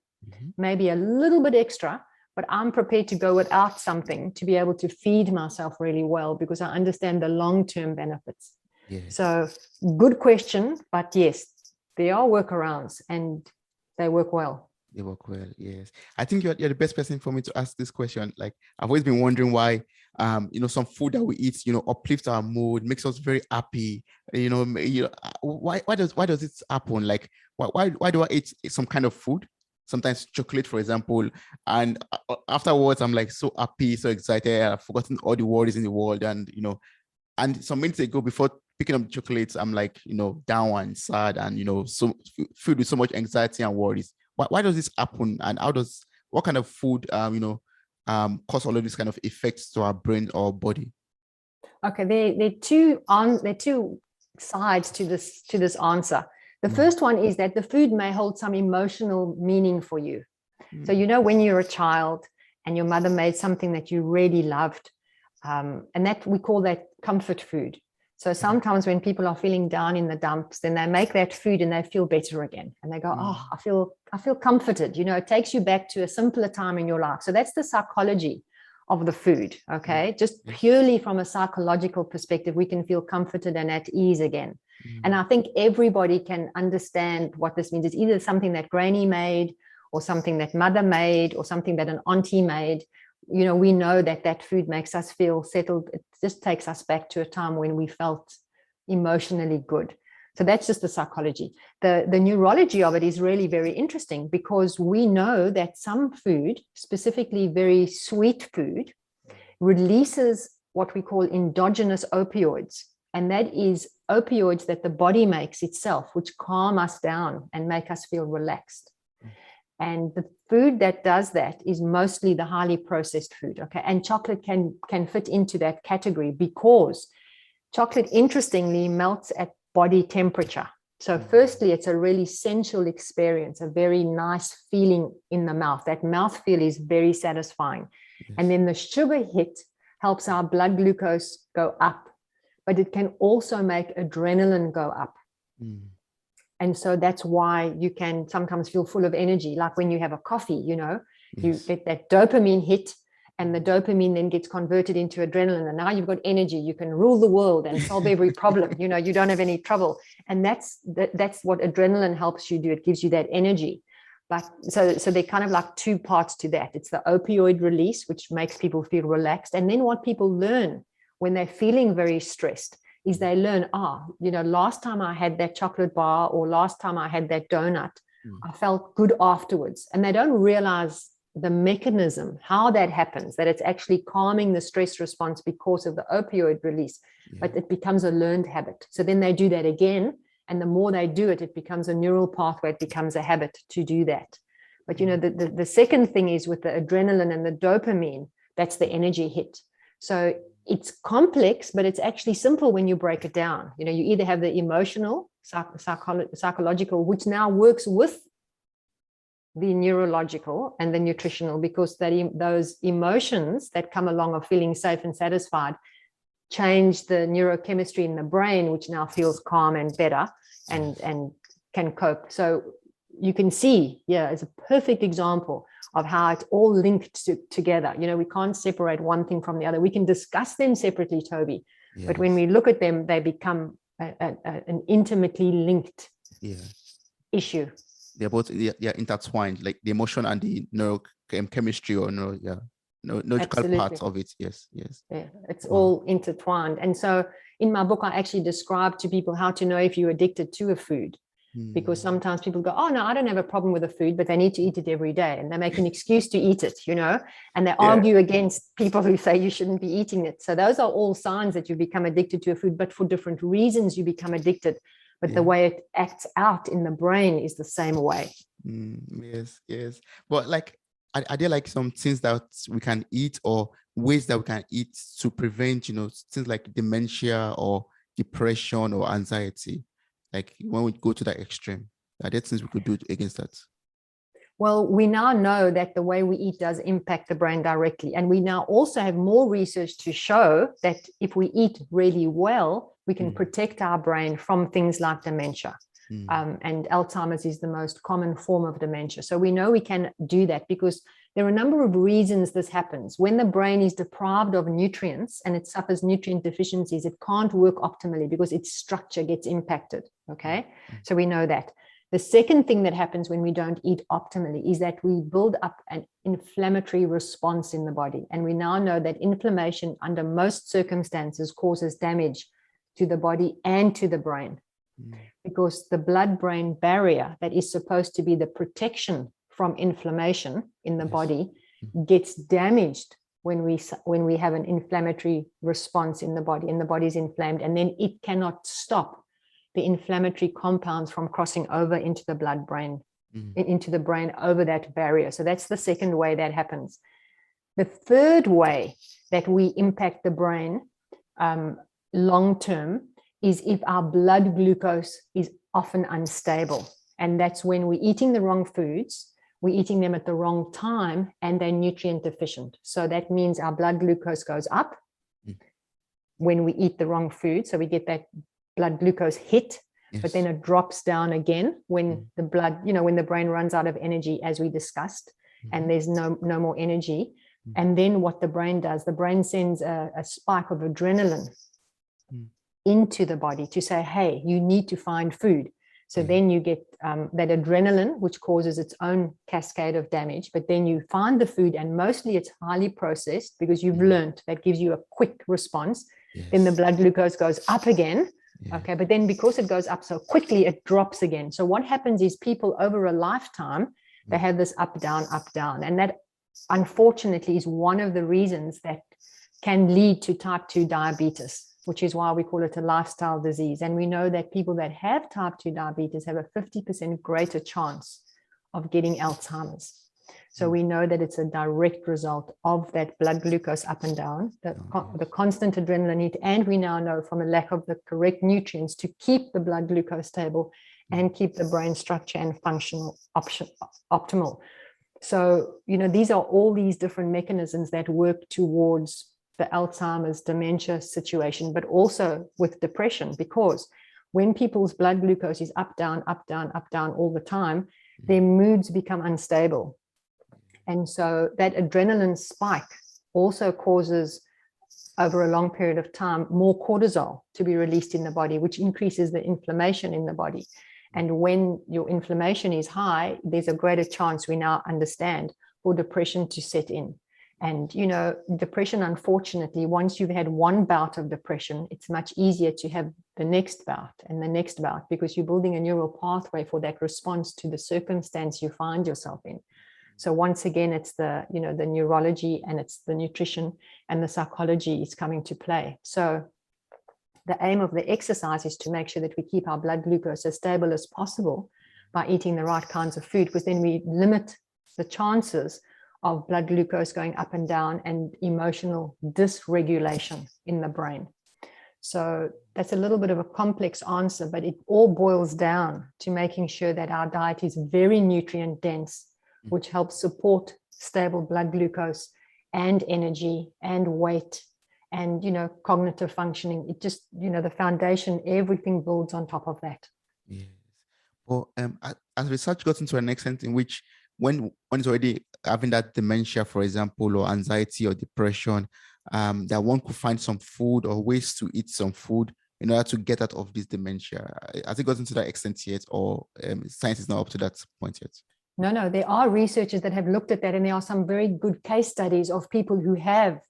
maybe a little bit extra, but I'm prepared to go without something to be able to feed myself really well, because I understand the long-term benefits. So good question, but yes, there are workarounds and they work well. They work well, yes. I think you're the best person for me to ask this question. Like, I've always been wondering why, you know, some food that we eat, you know, uplifts our mood, makes us very happy. Why does it happen? Like, why do I eat some kind of food? Sometimes chocolate, for example, and afterwards I'm like so happy, so excited. I've forgotten all the worries in the world, and you know, and some minutes ago, before picking up chocolates, I'm like, down and sad and, so filled with so much anxiety and worries. Why does this happen? And what kind of food, cause all of these kind of effects to our brain or body? Okay, there are two sides to this answer. The first one is that the food may hold some emotional meaning for you. So, when you're a child and your mother made something that you really loved, and that we call that comfort food. So sometimes when people are feeling down in the dumps, then they make that food and they feel better again. And they go, oh, I feel comforted. It takes you back to a simpler time in your life. So that's the psychology of the food. Okay. Just purely from a psychological perspective, we can feel comforted and at ease again. And I think everybody can understand what this means. It's either something that granny made or something that mother made or something that an auntie made. We know that food makes us feel settled. It just takes us back to a time when we felt emotionally good. So that's just the psychology. The neurology of it is really very interesting because we know that some food, specifically very sweet food, releases what we call endogenous opioids. And that is opioids that the body makes itself, which calm us down and make us feel relaxed. And the food that does that is mostly the highly processed food. Okay. And chocolate can fit into that category because chocolate, interestingly, melts at body temperature. So firstly, it's a really sensual experience, a very nice feeling in the mouth. That mouthfeel is very satisfying. Yes. And then the sugar hit helps our blood glucose go up, but it can also make adrenaline go up. And so that's why you can sometimes feel full of energy. Like when you have a coffee, yes. You get that dopamine hit and the dopamine then gets converted into adrenaline. And now you've got energy. You can rule the world and solve every problem. You don't have any trouble. And that's what adrenaline helps you do. It gives you that energy. But so they're kind of like two parts to that. It's the opioid release, which makes people feel relaxed. And then what people learn when they're feeling very stressed is they learn, last time I had that chocolate bar or last time I had that donut, I felt good afterwards. And they don't realize the mechanism, how that happens, that it's actually calming the stress response because of the opioid release, but it becomes a learned habit. So then they do that again. And the more they do it, it becomes a neural pathway. It becomes a habit to do that. But, the second thing is with the adrenaline and the dopamine, that's the energy hit. So it's complex, but it's actually simple when you break it down. You either have the emotional, psychological, which now works with the neurological and the nutritional, because those emotions that come along of feeling safe and satisfied change the neurochemistry in the brain, which now feels calm and better and can cope. So you can see, it's a perfect example of how it's all linked together. We can't separate one thing from the other. We can discuss them separately, Toby, but when we look at them, they become an intimately linked issue. They're both intertwined, like the emotion and the neurochemistry or neurological parts of it. Yes. Yeah, it's all intertwined. And so in my book, I actually describe to people how to know if you're addicted to a food. Because sometimes people go, oh, no, I don't have a problem with the food, but they need to eat it every day. And they make an excuse to eat it, and they argue against people who say you shouldn't be eating it. So those are all signs that you become addicted to a food, but for different reasons you become addicted. But the way it acts out in the brain is the same way. Yes. But are there some things that we can eat or ways that we can eat to prevent, things like dementia or depression or anxiety? Like when we go to that extreme, are there things we could do against that? Well, we now know that the way we eat does impact the brain directly. And we now also have more research to show that if we eat really well, we can protect our brain from things like dementia. And Alzheimer's is the most common form of dementia. So we know we can do that because there are a number of reasons this happens. When the brain is deprived of nutrients and it suffers nutrient deficiencies, it can't work optimally because its structure gets impacted. Okay, so we know that. The second thing that happens when we don't eat optimally is that we build up an inflammatory response in the body. And we now know that inflammation under most circumstances causes damage to the body and to the brain. Because the blood-brain barrier that is supposed to be the protection from inflammation in the body gets damaged when we have an inflammatory response in the body, and the body's inflamed, and then it cannot stop the inflammatory compounds from crossing over into the brain over that barrier. So that's the second way that happens. The third way that we impact the brain long term is if our blood glucose is often unstable. And that's when we're eating the wrong foods, we're eating them at the wrong time, and they're nutrient deficient. So that means our blood glucose goes up when we eat the wrong food. So we get that blood glucose hit, but then it drops down again when the blood, when the brain runs out of energy, as we discussed, and there's no more energy. And then what the brain does, the brain sends a spike of adrenaline into the body to say, hey, you need to find food. So then you get that adrenaline, which causes its own cascade of damage, but then you find the food, and mostly it's highly processed because you've learned that gives you a quick response. Then the blood glucose goes up again. Okay, but then because it goes up so quickly, it drops again. So what happens is people over a lifetime, they have this up, down, and that unfortunately is one of the reasons that can lead to type 2 diabetes, which is why we call it a lifestyle disease. And we know that people that have type 2 diabetes have a 50% greater chance of getting Alzheimer's. So we know that it's a direct result of that blood glucose up and down, the constant adrenaline hit, and we now know from a lack of the correct nutrients to keep the blood glucose stable and keep the brain structure and functional optimal. So, these are all these different mechanisms that work towards the Alzheimer's dementia situation, but also with depression, because when people's blood glucose is up, down all the time, their moods become unstable. And so that adrenaline spike also causes, over a long period of time, more cortisol to be released in the body, which increases the inflammation in the body. And when your inflammation is high, there's a greater chance, we now understand, for depression to set in. And, depression, unfortunately, once you've had one bout of depression, it's much easier to have the next bout and the next bout, because you're building a neural pathway for that response to the circumstance you find yourself in. So once again, it's the neurology, and it's the nutrition and the psychology is coming to play. So the aim of the exercise is to make sure that we keep our blood glucose as stable as possible by eating the right kinds of food, because then we limit the chances of blood glucose going up and down and emotional dysregulation in the brain. So that's a little bit of a complex answer, but it all boils down to making sure that our diet is very nutrient dense, which helps support stable blood glucose and energy and weight and, cognitive functioning. It just, the foundation, everything builds on top of that. Yes. Well, as research got into an extent in which when it's already having that dementia, for example, or anxiety or depression, that one could find some food or ways to eat some food in order to get out of this dementia. Has it gotten to that extent yet, or science is not up to that point yet? No, there are researchers that have looked at that, and there are some very good case studies of people who have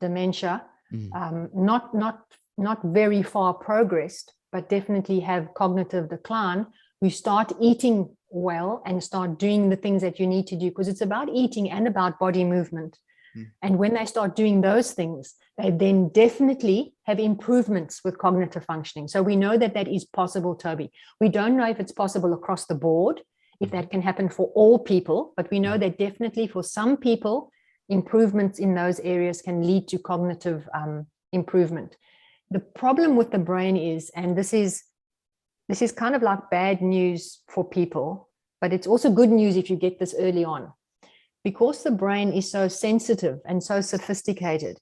dementia, not very far progressed, but definitely have cognitive decline, who start eating well and start doing the things that you need to do, because it's about eating and about body movement. And when they start doing those things, they then definitely have improvements with cognitive functioning. So we know that that is possible, Toby. We don't know if it's possible across the board, if that can happen for all people, but we know that definitely for some people, improvements in those areas can lead to cognitive improvement. The problem with the brain is, and this is kind of like bad news for people, but it's also good news if you get this early on. Because the brain is so sensitive and so sophisticated,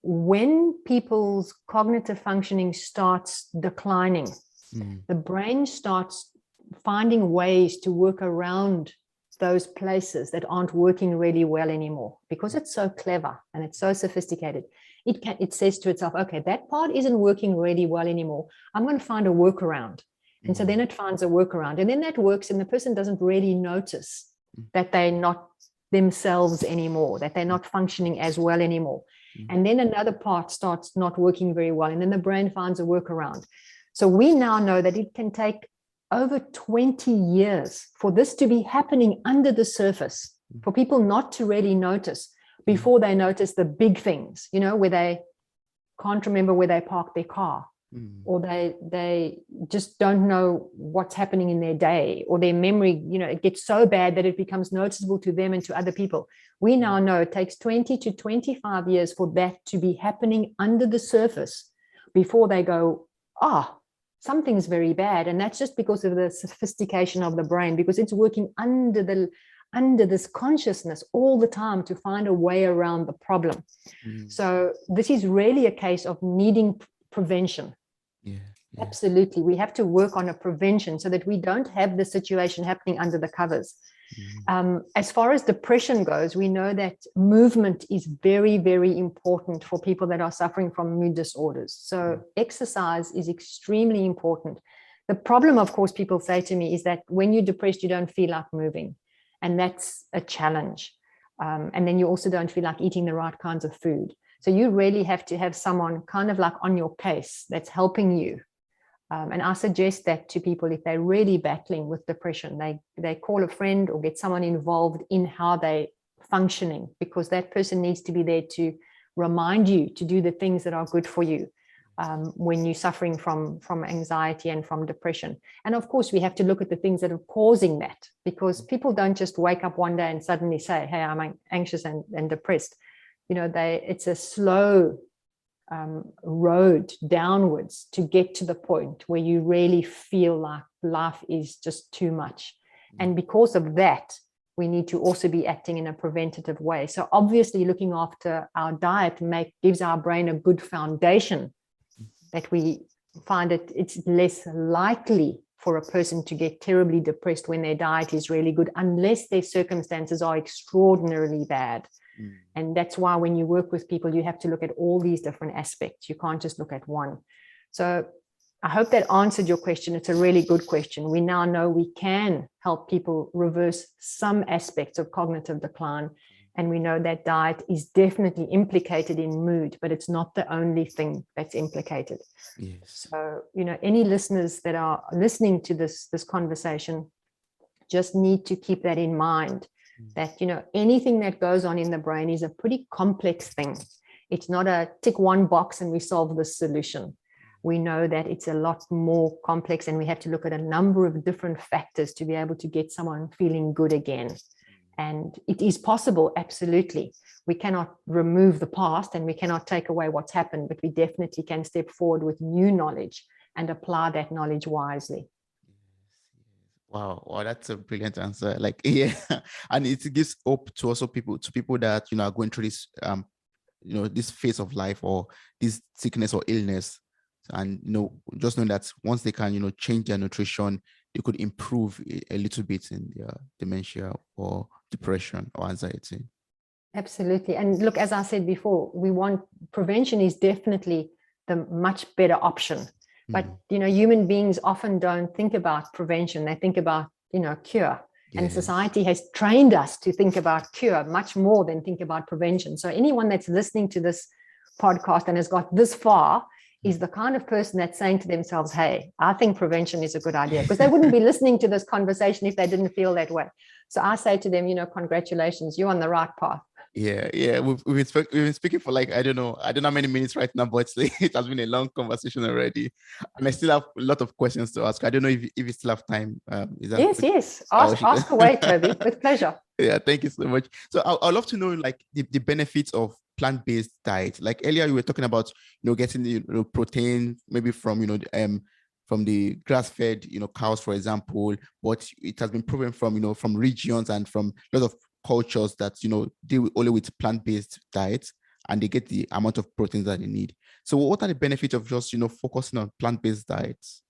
when people's cognitive functioning starts declining, the brain starts finding ways to work around those places that aren't working really well anymore. Because it's so clever and it's so sophisticated, it says to itself, okay, that part isn't working really well anymore. I'm going to find a workaround. And so then it finds a workaround, and then that works, and the person doesn't really notice that they're not themselves anymore, that they're not functioning as well anymore. And then another part starts not working very well, and then the brain finds a workaround. So we now know that it can take over 20 years for this to be happening under the surface, for people not to really notice. before they notice the big things, where they can't remember where they parked their car, or they just don't know what's happening in their day, or their memory, it gets so bad that it becomes noticeable to them and to other people. We now know it takes 20 to 25 years for that to be happening under the surface before they go, something's very bad. And that's just because of the sophistication of the brain, because it's working under this consciousness all the time to find a way around the problem. So this is really a case of needing prevention. Absolutely. We have to work on a prevention so that we don't have the situation happening under the covers. As far as depression goes, we know that movement is very, very important for people that are suffering from mood disorders. So exercise is extremely important. The problem, of course, people say to me is that when you're depressed, you don't feel like moving. And that's a challenge. And then you also don't feel like eating the right kinds of food. So you really have to have someone kind of like on your case that's helping you. And I suggest that to people if they're really battling with depression, they call a friend or get someone involved in how they're functioning, because that person needs to be there to remind you to do the things that are good for you when you're suffering from anxiety and from depression. And of course, we have to look at the things that are causing that, because people don't just wake up one day and suddenly say, hey, I'm anxious and depressed. It's a slow road downwards to get to the point where you really feel like life is just too much. And because of that, we need to also be acting in a preventative way. So obviously looking after our diet gives our brain a good foundation, that we find it's less likely for a person to get terribly depressed when their diet is really good, unless their circumstances are extraordinarily bad. And that's why when you work with people, you have to look at all these different aspects. You can't just look at one. So I hope that answered your question. It's a really good question. We now know we can help people reverse some aspects of cognitive decline. And we know that diet is definitely implicated in mood, but it's not the only thing that's implicated. Yes. So, any listeners that are listening to this conversation just need to keep that in mind. That, anything that goes on in the brain is a pretty complex thing. It's not a tick one box and we solve the solution. We know that it's a lot more complex, and we have to look at a number of different factors to be able to get someone feeling good again. And it is possible, absolutely. We cannot remove the past and we cannot take away what's happened, but we definitely can step forward with new knowledge and apply that knowledge wisely. Wow, that's a brilliant answer. And it gives hope to also people that are going through this this phase of life, or this sickness or illness, and just knowing that once they can change their nutrition, they could improve a little bit in their dementia or depression or anxiety. Absolutely. And look, as I said before, prevention is definitely the much better option. But, human beings often don't think about prevention. They think about, cure. Yes. And society has trained us to think about cure much more than think about prevention. So anyone that's listening to this podcast and has got this far is the kind of person that's saying to themselves, hey, I think prevention is a good idea, because they wouldn't be listening to this conversation if they didn't feel that way. So I say to them, congratulations, you're on the right path. Yeah. We've been speaking for I don't know how many minutes right now, but it has been a long conversation already, and I still have a lot of questions to ask. I don't know if you still have time. Yes. Ask away, Toby, with pleasure. Yeah, thank you so much. So I'd love to know the benefits of plant-based diet. Like earlier, you were talking about getting the protein maybe from from the grass-fed cows, for example, but it has been proven from from regions and from lots of cultures that deal only with plant-based diets, and they get the amount of proteins that they need. So what are the benefits of just focusing on plant-based diets?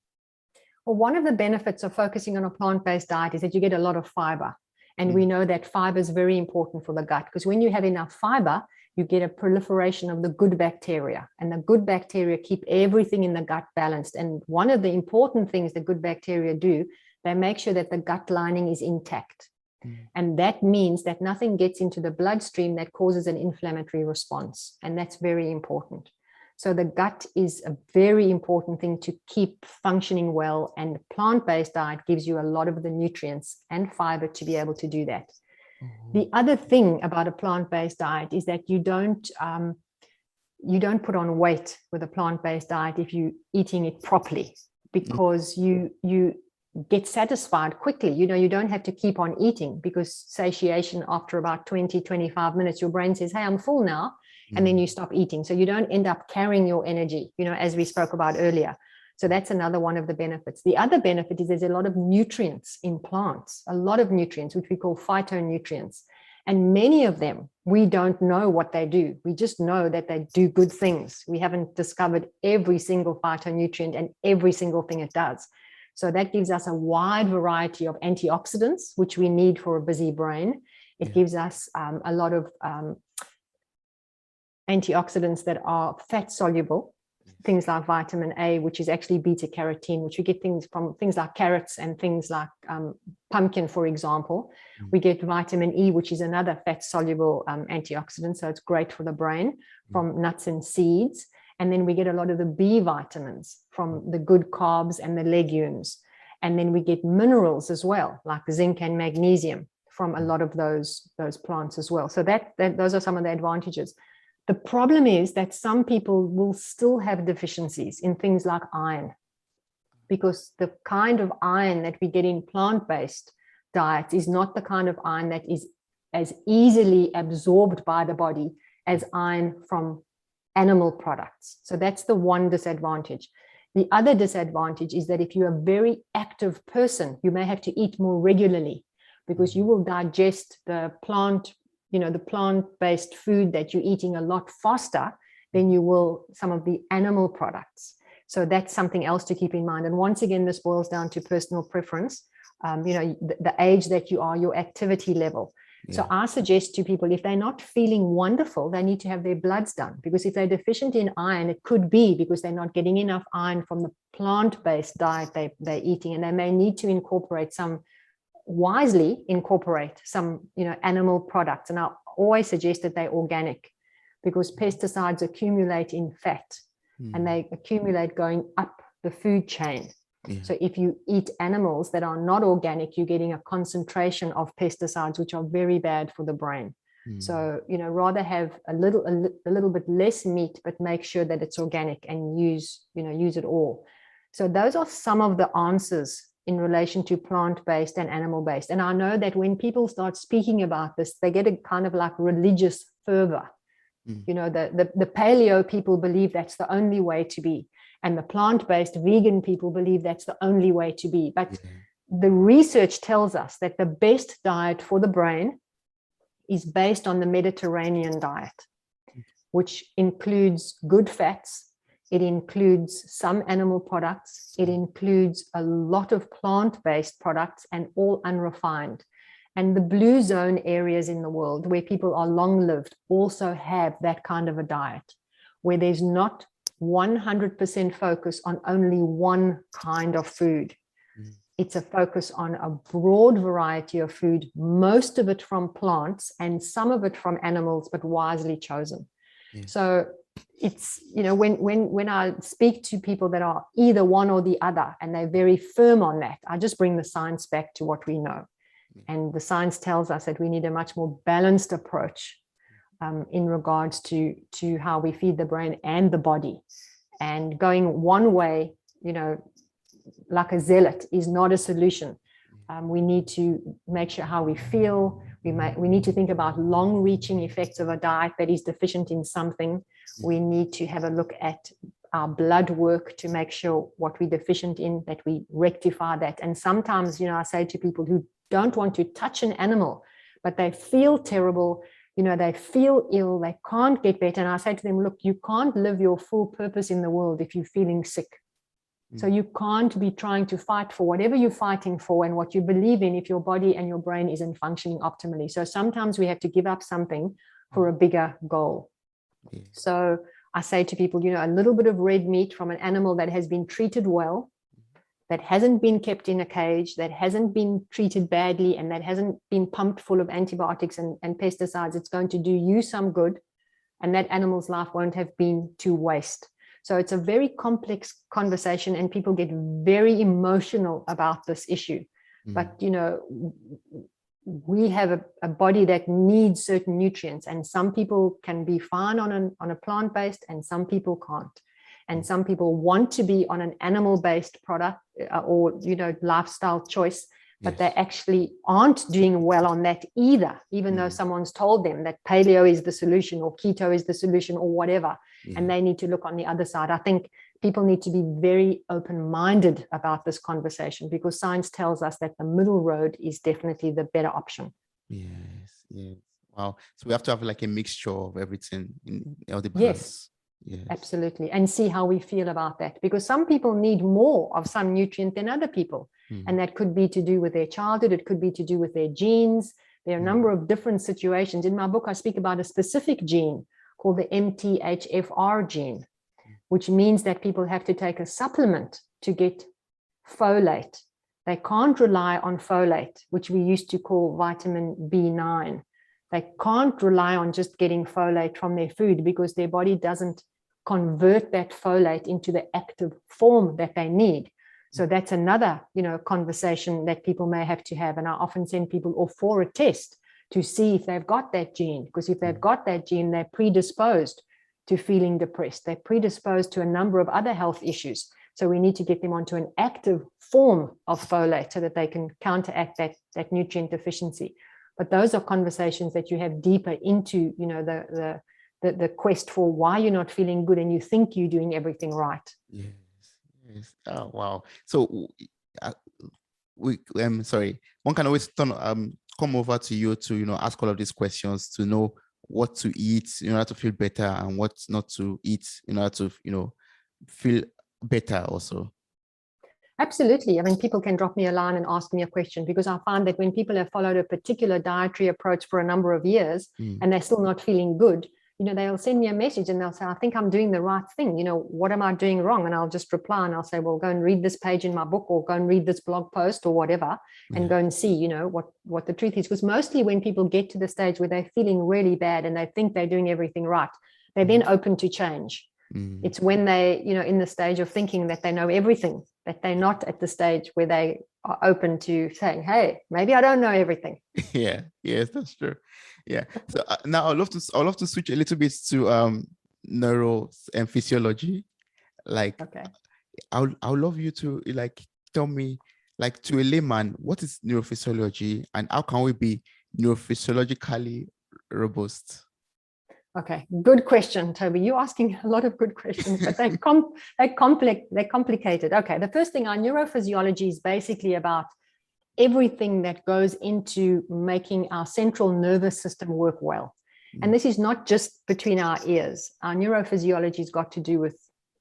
Well, one of the benefits of focusing on a plant-based diet is that you get a lot of fiber. And we know that fiber is very important for the gut, because when you have enough fiber, you get a proliferation of the good bacteria, and the good bacteria keep everything in the gut balanced. And one of the important things the good bacteria do, they make sure that the gut lining is intact. And that means that nothing gets into the bloodstream that causes an inflammatory response. And that's very important. So the gut is a very important thing to keep functioning well. And plant-based diet gives you a lot of the nutrients and fiber to be able to do that. The other thing about a plant-based diet is that you don't put on weight with a plant-based diet if you're eating it properly, because you get satisfied quickly. You don't have to keep on eating, because satiation after about 20-25 minutes, your brain says, hey, I'm full now. And then you stop eating. So you don't end up carrying your energy, as we spoke about earlier. So that's another one of the benefits. The other benefit is there's a lot of nutrients in plants, a lot of nutrients, which we call phytonutrients. And many of them, we don't know what they do. We just know that they do good things. We haven't discovered every single phytonutrient and every single thing it does. So that gives us a wide variety of antioxidants, which we need for a busy brain. It gives us a lot of antioxidants that are fat soluble, things like vitamin A, which is actually beta carotene, which we get things from things like carrots and things like pumpkin, for example. We get vitamin E, which is another fat soluble antioxidant. So it's great for the brain, from nuts and seeds. And then we get a lot of the B vitamins from the good carbs and the legumes. And then we get minerals as well, like zinc and magnesium from a lot of those plants as well. So those are some of the advantages. The problem is that some people will still have deficiencies in things like iron, because the kind of iron that we get in plant-based diets is not the kind of iron that is as easily absorbed by the body as iron from animal products. So that's the one disadvantage. The other disadvantage is that if you're a very active person, you may have to eat more regularly, because you will digest the plant-based food that you're eating a lot faster than you will some of the animal products. So that's something else to keep in mind. And once again, this boils down to personal preference, the age that you are, your activity level. Yeah. So I suggest to people, if they're not feeling wonderful, they need to have their bloods done, because if they're deficient in iron, it could be because they're not getting enough iron from the plant-based diet they're eating, and they may need to wisely incorporate some animal products. And I always suggest that they're organic, because pesticides accumulate in fat and they accumulate going up the food chain. So if you eat animals that are not organic, you're getting a concentration of pesticides, which are very bad for the brain. So rather have a little bit less meat, but make sure that it's organic and use it all. So those are some of the answers in relation to plant-based and animal-based. And I know that when people start speaking about this, they get a kind of like religious fervor. The paleo people believe that's the only way to be. And the plant-based vegan people believe that's the only way to be. But the research tells us that the best diet for the brain is based on the Mediterranean diet, which includes good fats. It includes some animal products. It includes a lot of plant-based products and all unrefined. And the blue zone areas in the world where people are long-lived also have that kind of a diet, where there's not 100% focus on only one kind of food. It's a focus on a broad variety of food, most of it from plants and some of it from animals, but wisely chosen. So it's, when I speak to people that are either one or the other, and they're very firm on that, I just bring the science back to what we know. And the science tells us that we need a much more balanced approach in regards to how we feed the brain and the body. And going one way, like a zealot, is not a solution. We need to make sure how we feel. We need to think about long-reaching effects of a diet that is deficient in something. We need to have a look at our blood work to make sure what we're deficient in, that we rectify that. And sometimes, I say to people who don't want to touch an animal, but they feel terrible, they feel ill, they can't get better. And I say to them, look, you can't live your full purpose in the world if you're feeling sick. So you can't be trying to fight for whatever you're fighting for and what you believe in if your body and your brain isn't functioning optimally. So sometimes we have to give up something for a bigger goal. So I say to people, a little bit of red meat from an animal that has been treated well, that hasn't been kept in a cage, that hasn't been treated badly, and that hasn't been pumped full of antibiotics and pesticides, it's going to do you some good, and that animal's life won't have been to waste. So it's a very complex conversation, and people get very emotional about this issue. But, we have a body that needs certain nutrients, and some people can be fine on a plant-based and some people can't. And some people want to be on an animal-based product or, lifestyle choice, but they actually aren't doing well on that either, even though someone's told them that paleo is the solution or keto is the solution or whatever. And they need to look on the other side. I think people need to be very open-minded about this conversation, because science tells us that the middle road is definitely the better option. Yes. Wow. So we have to have like a mixture of everything in healthy balance. Yes, absolutely. And see how we feel about that, because some people need more of some nutrient than other people. And that could be to do with their childhood. It could be to do with their genes. There are a number of different situations. In my book, I speak about a specific gene called the MTHFR gene, which means that people have to take a supplement to get folate. They can't rely on folate, which we used to call vitamin B9. They can't rely on just getting folate from their food, because their body doesn't convert that folate into the active form that they need. So that's another, conversation that people may have to have. And I often send people off for a test to see if they've got that gene, because if they've got that gene, they're predisposed to feeling depressed. They're predisposed to a number of other health issues. So we need to get them onto an active form of folate so that they can counteract that nutrient deficiency. But those are conversations that you have deeper into, the quest for why you're not feeling good and you think you're doing everything right. Yes. Oh, wow. So one can always come over to you to, ask all of these questions, to know what to eat in order to feel better and what not to eat in order to, feel better also. Absolutely. I mean, people can drop me a line and ask me a question, because I find that when people have followed a particular dietary approach for a number of years and they're still not feeling good, they'll send me a message and they'll say, I think I'm doing the right thing. What am I doing wrong? And I'll just reply and I'll say, well, go and read this page in my book, or go and read this blog post or whatever, and go and see, what the truth is. Because mostly when people get to the stage where they're feeling really bad and they think they're doing everything right, they're then open to change. It's when they, in the stage of thinking that they know everything, that they're not at the stage where they are open to saying, hey, maybe I don't know everything. Yes, that's true. Yeah. So now I'd love to switch a little bit to neuro and physiology. Like, okay. I would love you to tell me, to a layman, what is neurophysiology and how can we be neurophysiologically robust? Okay, good question, Toby. You're asking a lot of good questions, but they're complicated. Okay, the first thing, our neurophysiology is basically about everything that goes into making our central nervous system work well. And this is not just between our ears. Our neurophysiology has got to do with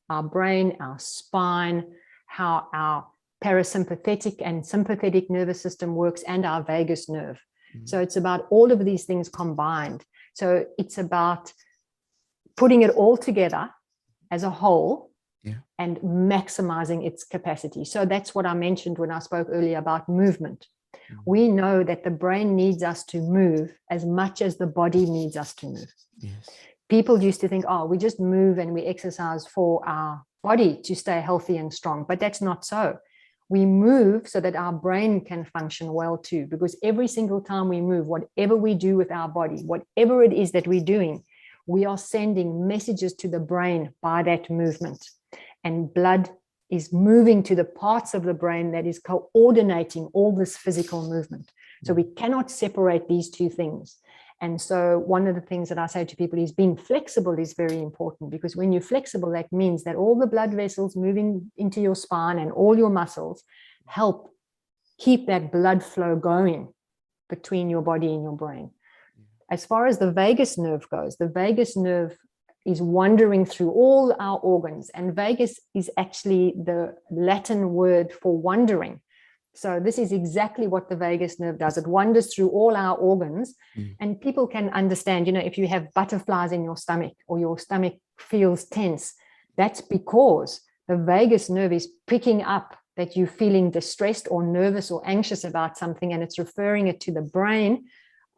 our brain, our spine, how our parasympathetic and sympathetic nervous system works, and our vagus nerve. So it's about all of these things combined. So it's about putting it all together as a whole and maximizing its capacity. So that's what I mentioned when I spoke earlier about movement. We know that the brain needs us to move as much as the body needs us to move. People used to think, we just move and we exercise for our body to stay healthy and strong, but that's not so. We move so that our brain can function well too, because every single time we move, whatever we do with our body, whatever it is that we're doing, we are sending messages to the brain by that movement. And blood is moving to the parts of the brain that is coordinating all this physical movement. So we cannot separate these two things. And so one of the things that I say to people is being flexible is very important, because when you're flexible, that means that all the blood vessels moving into your spine and all your muscles help keep that blood flow going between your body and your brain. As far as the vagus nerve goes, the vagus nerve is wandering through all our organs, and vagus is actually the Latin word for wandering. So this is exactly what the vagus nerve does. It wanders through all our organs, and people can understand, if you have butterflies in your stomach or your stomach feels tense, that's because the vagus nerve is picking up that you're feeling distressed or nervous or anxious about something, and it's referring it to the brain.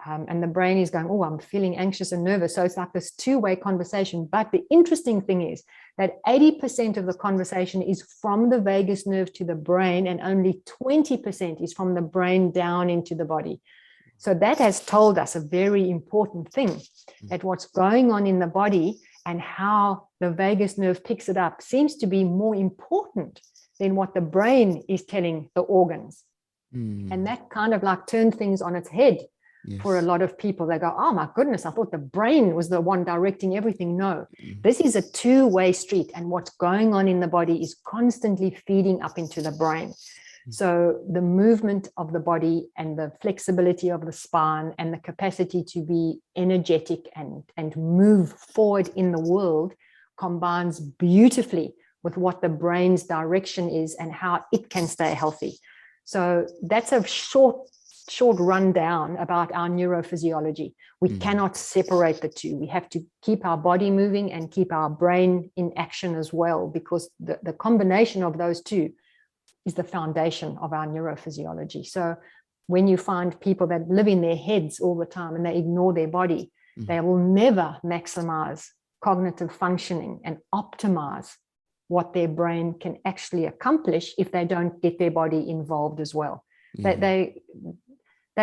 And the brain is going, I'm feeling anxious and nervous. So it's like this two-way conversation. But the interesting thing is that 80% of the conversation is from the vagus nerve to the brain, and only 20% is from the brain down into the body. So that has told us a very important thing, that what's going on in the body and how the vagus nerve picks it up seems to be more important than what the brain is telling the organs. And that kind of like turned things on its head for a lot of people. They go, oh my goodness, I thought the brain was the one directing everything. No, this is a two-way street, and what's going on in the body is constantly feeding up into the brain. So the movement of the body and the flexibility of the spine and the capacity to be energetic and move forward in the world combines beautifully with what the brain's direction is and how it can stay healthy. So that's a short rundown about our neurophysiology. We cannot separate the two. We have to keep our body moving and keep our brain in action as well, because the combination of those two is the foundation of our neurophysiology. So when you find people that live in their heads all the time and they ignore their body, they will never maximize cognitive functioning and optimize what their brain can actually accomplish if they don't get their body involved as well. They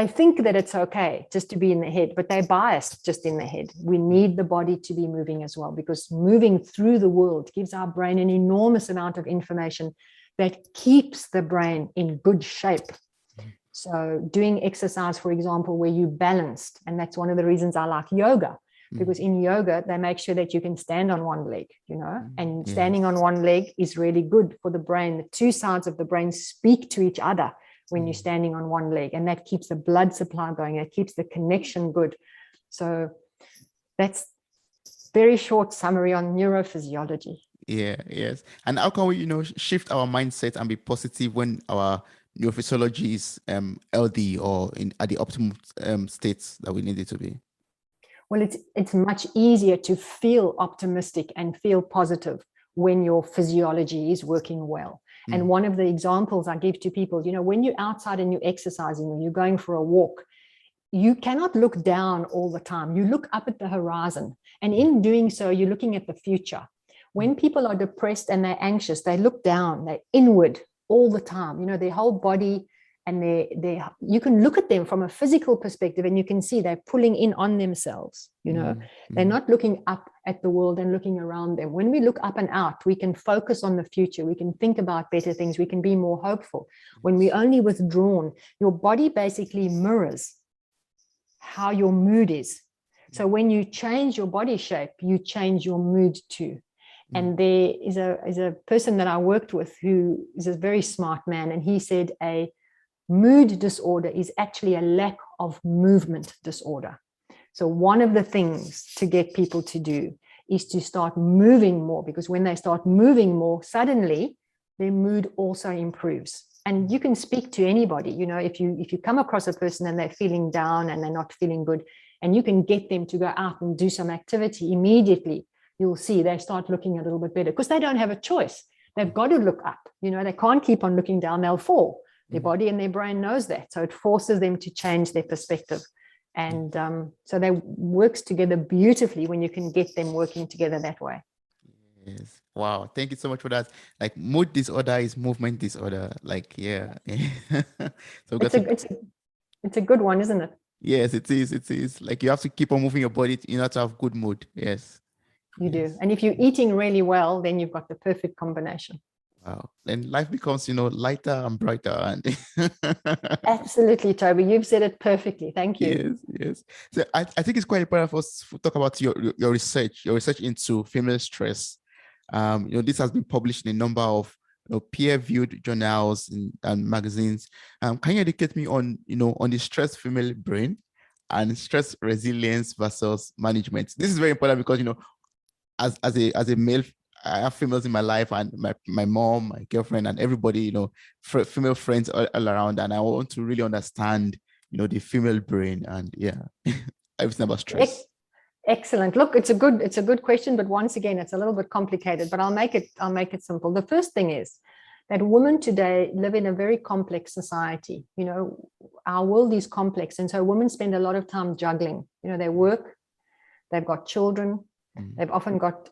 think that it's okay just to be in the head, but they're biased just in the head. We need the body to be moving as well, because moving through the world gives our brain an enormous amount of information that keeps the brain in good shape. So doing exercise, for example, where you balanced, and that's one of the reasons I like yoga, because in yoga, they make sure that you can stand on one leg, and standing on one leg is really good for the brain. The two sides of the brain speak to each other when you're standing on one leg, and that keeps the blood supply going. It keeps the connection good. So that's very short summary on neurophysiology. Yes. And how can we, shift our mindset and be positive when our neurophysiology is healthy or at the optimal states that we need it to be? Well, it's much easier to feel optimistic and feel positive when your physiology is working well. And one of the examples I give to people, when you're outside and you're exercising, when you're going for a walk, you cannot look down all the time. You look up at the horizon. And in doing so, you're looking at the future. When people are depressed and they're anxious, they look down, they're inward all the time. Their whole body, and you can look at them from a physical perspective and you can see they're pulling in on themselves. They're not looking up at the world and looking around them. When we look up and out, we can focus on the future. We can think about better things. We can be more hopeful. When we're only withdrawn, your body basically mirrors how your mood is. So when you change your body shape, you change your mood too. And there is a person that I worked with who is a very smart man, and he said a mood disorder is actually a lack of movement disorder. So one of the things to get people to do is to start moving more, because when they start moving more, suddenly their mood also improves. And you can speak to anybody, if you come across a person and they're feeling down and they're not feeling good, and you can get them to go out and do some activity, immediately you'll see they start looking a little bit better, because they don't have a choice. They've got to look up. They can't keep on looking down, they'll fall. Their body and their brain knows that. So it forces them to change their perspective. And so they works together beautifully when you can get them working together that way. Yes. Wow. Thank you so much for that. Like, mood disorder is movement disorder. Like, yeah. So it's a good one, isn't it? Yes, it is. It is. Like, you have to keep on moving your body in order to have good mood. Yes. You do. And if you're eating really well, then you've got the perfect combination. Wow. Then life becomes, lighter and brighter. And Absolutely, Toby. You've said it perfectly. Thank you. Yes. So I think it's quite important for us to talk about your research into female stress. This has been published in a number of peer-reviewed journals and magazines. Can you educate me on the stress female brain and stress resilience versus management? This is very important because as a male, I have females in my life, and my mom, my girlfriend, and everybody, female friends all around, and I want to really understand, the female brain and everything about stress. Excellent. Look, it's a good question, but once again, it's a little bit complicated, but I'll make it simple. The first thing is that women today live in a very complex society. Our world is complex, and so women spend a lot of time juggling. They work, they've got children, they've often got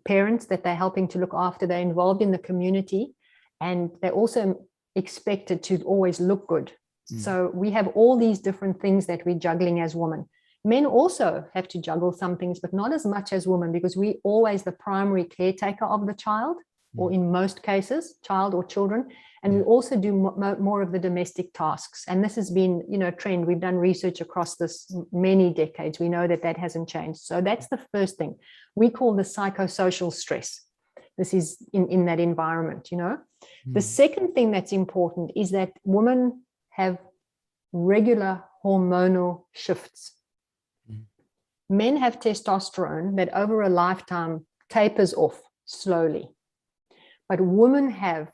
parents that they're helping to look after, they're involved in the community, and they're also expected to always look good. So we have all these different things that we're juggling as women. Men also have to juggle some things, but not as much as women, because we're always the primary caretaker of the child, or in most cases, child or children. And we also do more of the domestic tasks. And this has been, a trend. We've done research across this many decades. We know that that hasn't changed. So that's the first thing we call the psychosocial stress. This is in that environment, The second thing that's important is that women have regular hormonal shifts. Men have testosterone that over a lifetime tapers off slowly. But women have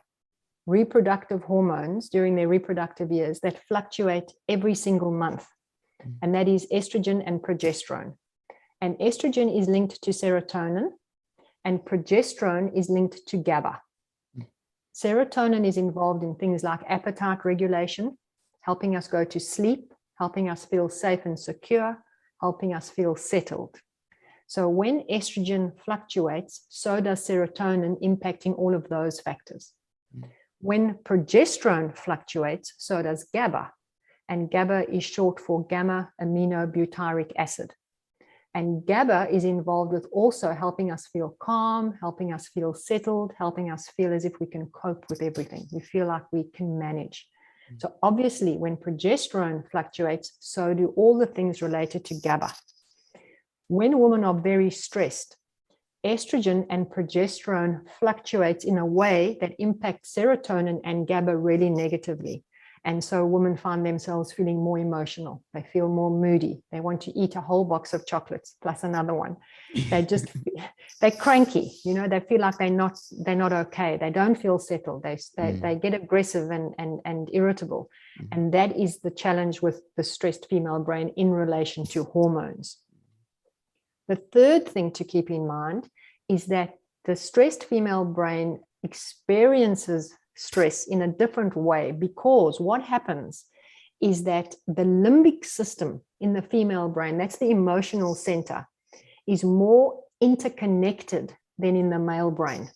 reproductive hormones during their reproductive years that fluctuate every single month. And that is estrogen and progesterone. And estrogen is linked to serotonin, and progesterone is linked to GABA. Serotonin is involved in things like appetite regulation, helping us go to sleep, helping us feel safe and secure, helping us feel settled. So when estrogen fluctuates, so does serotonin, impacting all of those factors. When progesterone fluctuates, so does GABA. And GABA is short for gamma-aminobutyric acid. And GABA is involved with also helping us feel calm, helping us feel settled, helping us feel as if we can cope with everything. We feel like we can manage. So obviously, when progesterone fluctuates, so do all the things related to GABA. When women are very stressed, estrogen and progesterone fluctuates in a way that impacts serotonin and GABA really negatively. And so women find themselves feeling more emotional. They feel more moody. They want to eat a whole box of chocolates plus another one. They're cranky. They feel like they're not okay. They don't feel settled. They get aggressive and irritable. And that is the challenge with the stressed female brain in relation to hormones. The third thing to keep in mind is that the stressed female brain experiences stress in a different way, because what happens is that the limbic system in the female brain, that's the emotional center, is more interconnected than in the male brain.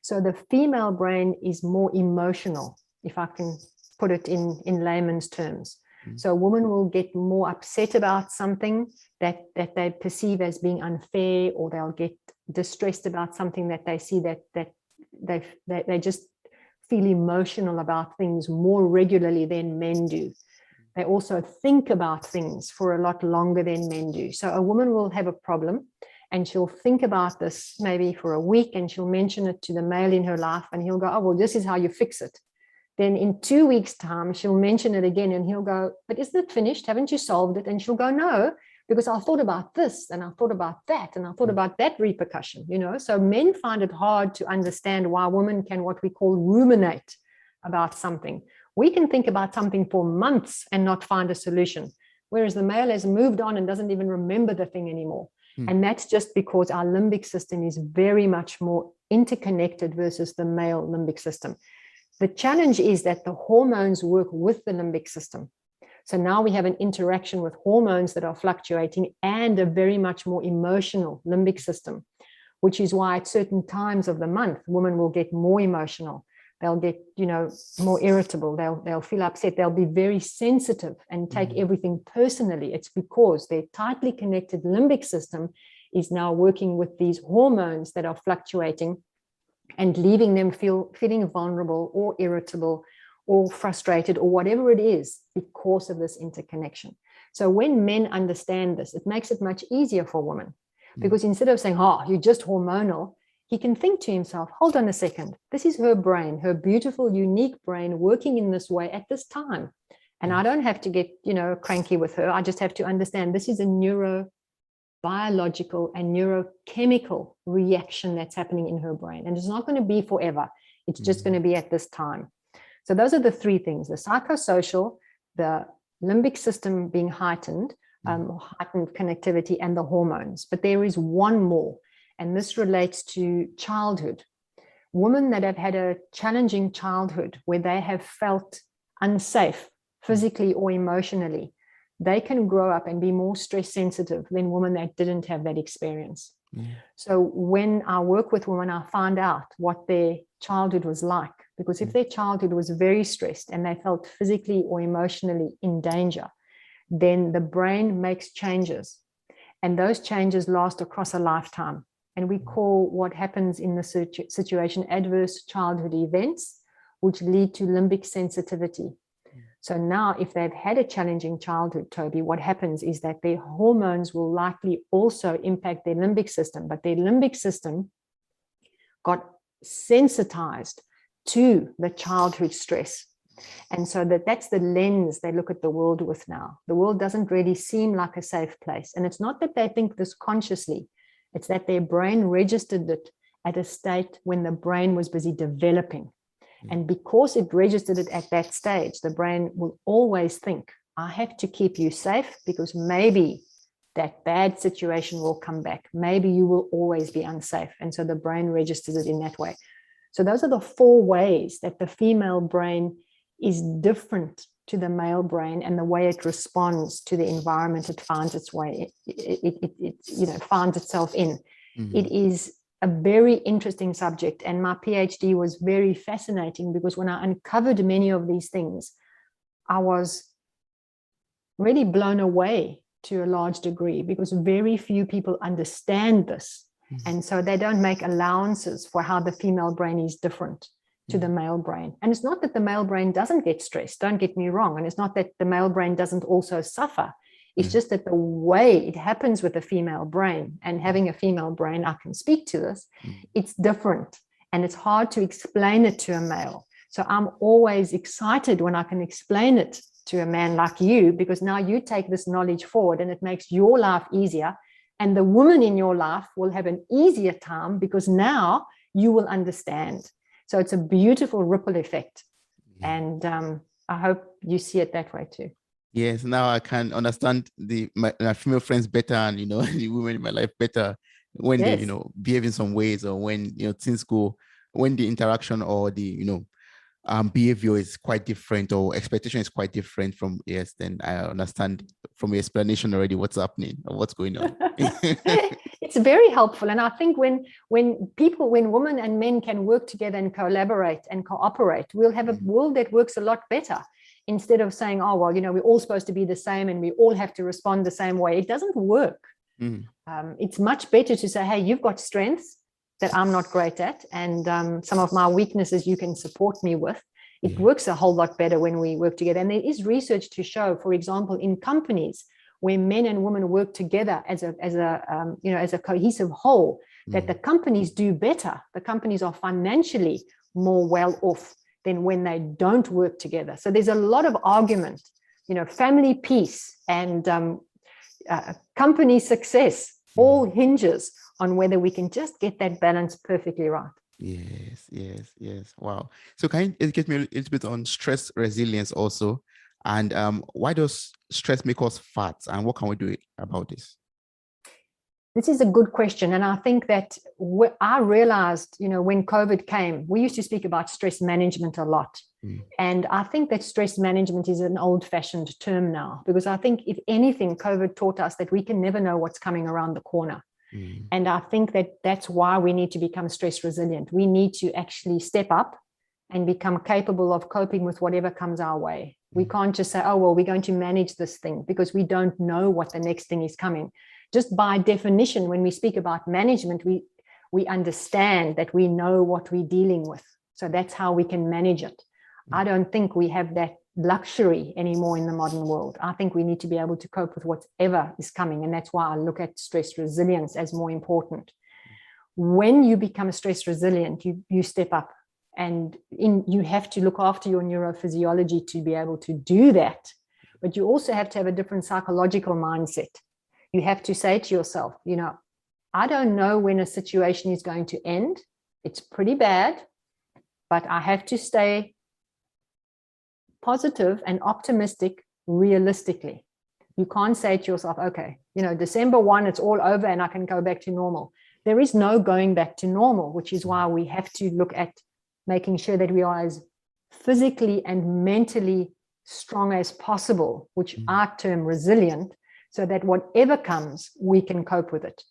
So the female brain is more emotional, if I can put it in layman's terms. So a woman will get more upset about something that they perceive as being unfair, or they'll get distressed about something that they see that they just feel emotional about things more regularly than men do. They also think about things for a lot longer than men do. So a woman will have a problem and she'll think about this maybe for a week, and she'll mention it to the male in her life, and he'll go, oh, well, this is how you fix it. Then in 2 weeks' time, she'll mention it again, and he'll go, but isn't it finished? Haven't you solved it? And she'll go, no, because I thought about this, and I thought about that, and I thought about that repercussion, So men find it hard to understand why women can what we call ruminate about something. We can think about something for months and not find a solution, whereas the male has moved on and doesn't even remember the thing anymore. And that's just because our limbic system is very much more interconnected versus the male limbic system. The challenge is that the hormones work with the limbic system. So now we have an interaction with hormones that are fluctuating and a very much more emotional limbic system, which is why at certain times of the month, women will get more emotional. They'll get, more irritable. They'll feel upset. They'll be very sensitive and take everything personally. It's because their tightly connected limbic system is now working with these hormones that are fluctuating and leaving them feeling vulnerable or irritable or frustrated or whatever it is because of this interconnection. So when men understand this, it makes it much easier for women, because instead of saying, oh, you're just hormonal, he can think to himself, hold on a second, this is her brain, her beautiful, unique brain working in this way at this time. And I don't have to get, cranky with her. I just have to understand this is a neurobiological and neurochemical reaction that's happening in her brain. And it's not going to be forever. It's just going to be at this time. So those are the three things: the psychosocial, the limbic system being heightened, heightened connectivity, and the hormones. But there is one more, and this relates to childhood. Women that have had a challenging childhood where they have felt unsafe physically or emotionally, they can grow up and be more stress sensitive than women that didn't have that experience. So when I work with women, I find out what their childhood was like, because if their childhood was very stressed and they felt physically or emotionally in danger, then the brain makes changes, and those changes last across a lifetime. And we call what happens in the situation adverse childhood events, which lead to limbic sensitivity. So now if they've had a challenging childhood, Toby, what happens is that their hormones will likely also impact their limbic system, but their limbic system got sensitized to the childhood stress. And so that's the lens they look at the world with now. The world doesn't really seem like a safe place. And it's not that they think this consciously, it's that their brain registered it at a state when the brain was busy developing. And because it registered it at that stage, the brain will always think, I have to keep you safe because maybe that bad situation will come back. Maybe you will always be unsafe. And so the brain registers it in that way. So those are the 4 ways that the female brain is different to the male brain, and the way it responds to the environment it finds its way, it finds itself in. It is a very interesting subject, and my PhD was very fascinating because when I uncovered many of these things, I was really blown away to a large degree because very few people understand this. And so they don't make allowances for how the female brain is different to the male brain. And it's not that the male brain doesn't get stressed, don't get me wrong. And it's not that the male brain doesn't also suffer. It's just that the way it happens with the female brain, and having a female brain, I can speak to this, it's different. And it's hard to explain it to a male. So I'm always excited when I can explain it to a man like you, because now you take this knowledge forward and it makes your life easier. And the woman in your life will have an easier time because now you will understand. So it's a beautiful ripple effect. And I hope you see it that way too. Yes, now I can understand my female friends better, and the women in my life better when they behave in some ways, or when things go, when the interaction or the behavior is quite different, or expectation is quite different from then I understand from your explanation already what's happening or what's going on. It's very helpful. And I think when women and men can work together and collaborate and cooperate, we'll have a world that works a lot better. Instead of saying, oh, well, we're all supposed to be the same and we all have to respond the same way. It doesn't work. It's much better to say, hey, you've got strengths that I'm not great at, and some of my weaknesses you can support me with. It works a whole lot better when we work together. And there is research to show, for example, in companies where men and women work together as a cohesive whole, that the companies do better. The companies are financially more well off than when they don't work together. So there's a lot of argument, family peace and company success all hinges on whether we can just get that balance perfectly right. Yes. Wow. So can you educate me a little bit on stress resilience also? And why does stress make us fat? And what can we do about this? This is a good question. And I think that I realized, when COVID came, we used to speak about stress management a lot. And I think that stress management is an old-fashioned term now, because I think if anything, COVID taught us that we can never know what's coming around the corner. And I think that that's why we need to become stress resilient. We need to actually step up and become capable of coping with whatever comes our way. We can't just say, oh, well, we're going to manage this thing, because we don't know what the next thing is coming. Just by definition, when we speak about management, we understand that we know what we're dealing with. So that's how we can manage it. I don't think we have that luxury anymore in the modern world. I think we need to be able to cope with whatever is coming. And that's why I look at stress resilience as more important. When you become stress resilient, you step up, and you have to look after your neurophysiology to be able to do that. But you also have to have a different psychological mindset. You have to say to yourself, I don't know when a situation is going to end. It's pretty bad, but I have to stay positive and optimistic realistically. You can't say to yourself, okay, December 1, it's all over and I can go back to normal. There is no going back to normal, which is why we have to look at making sure that we are as physically and mentally strong as possible, which I term resilient, so that whatever comes, we can cope with it.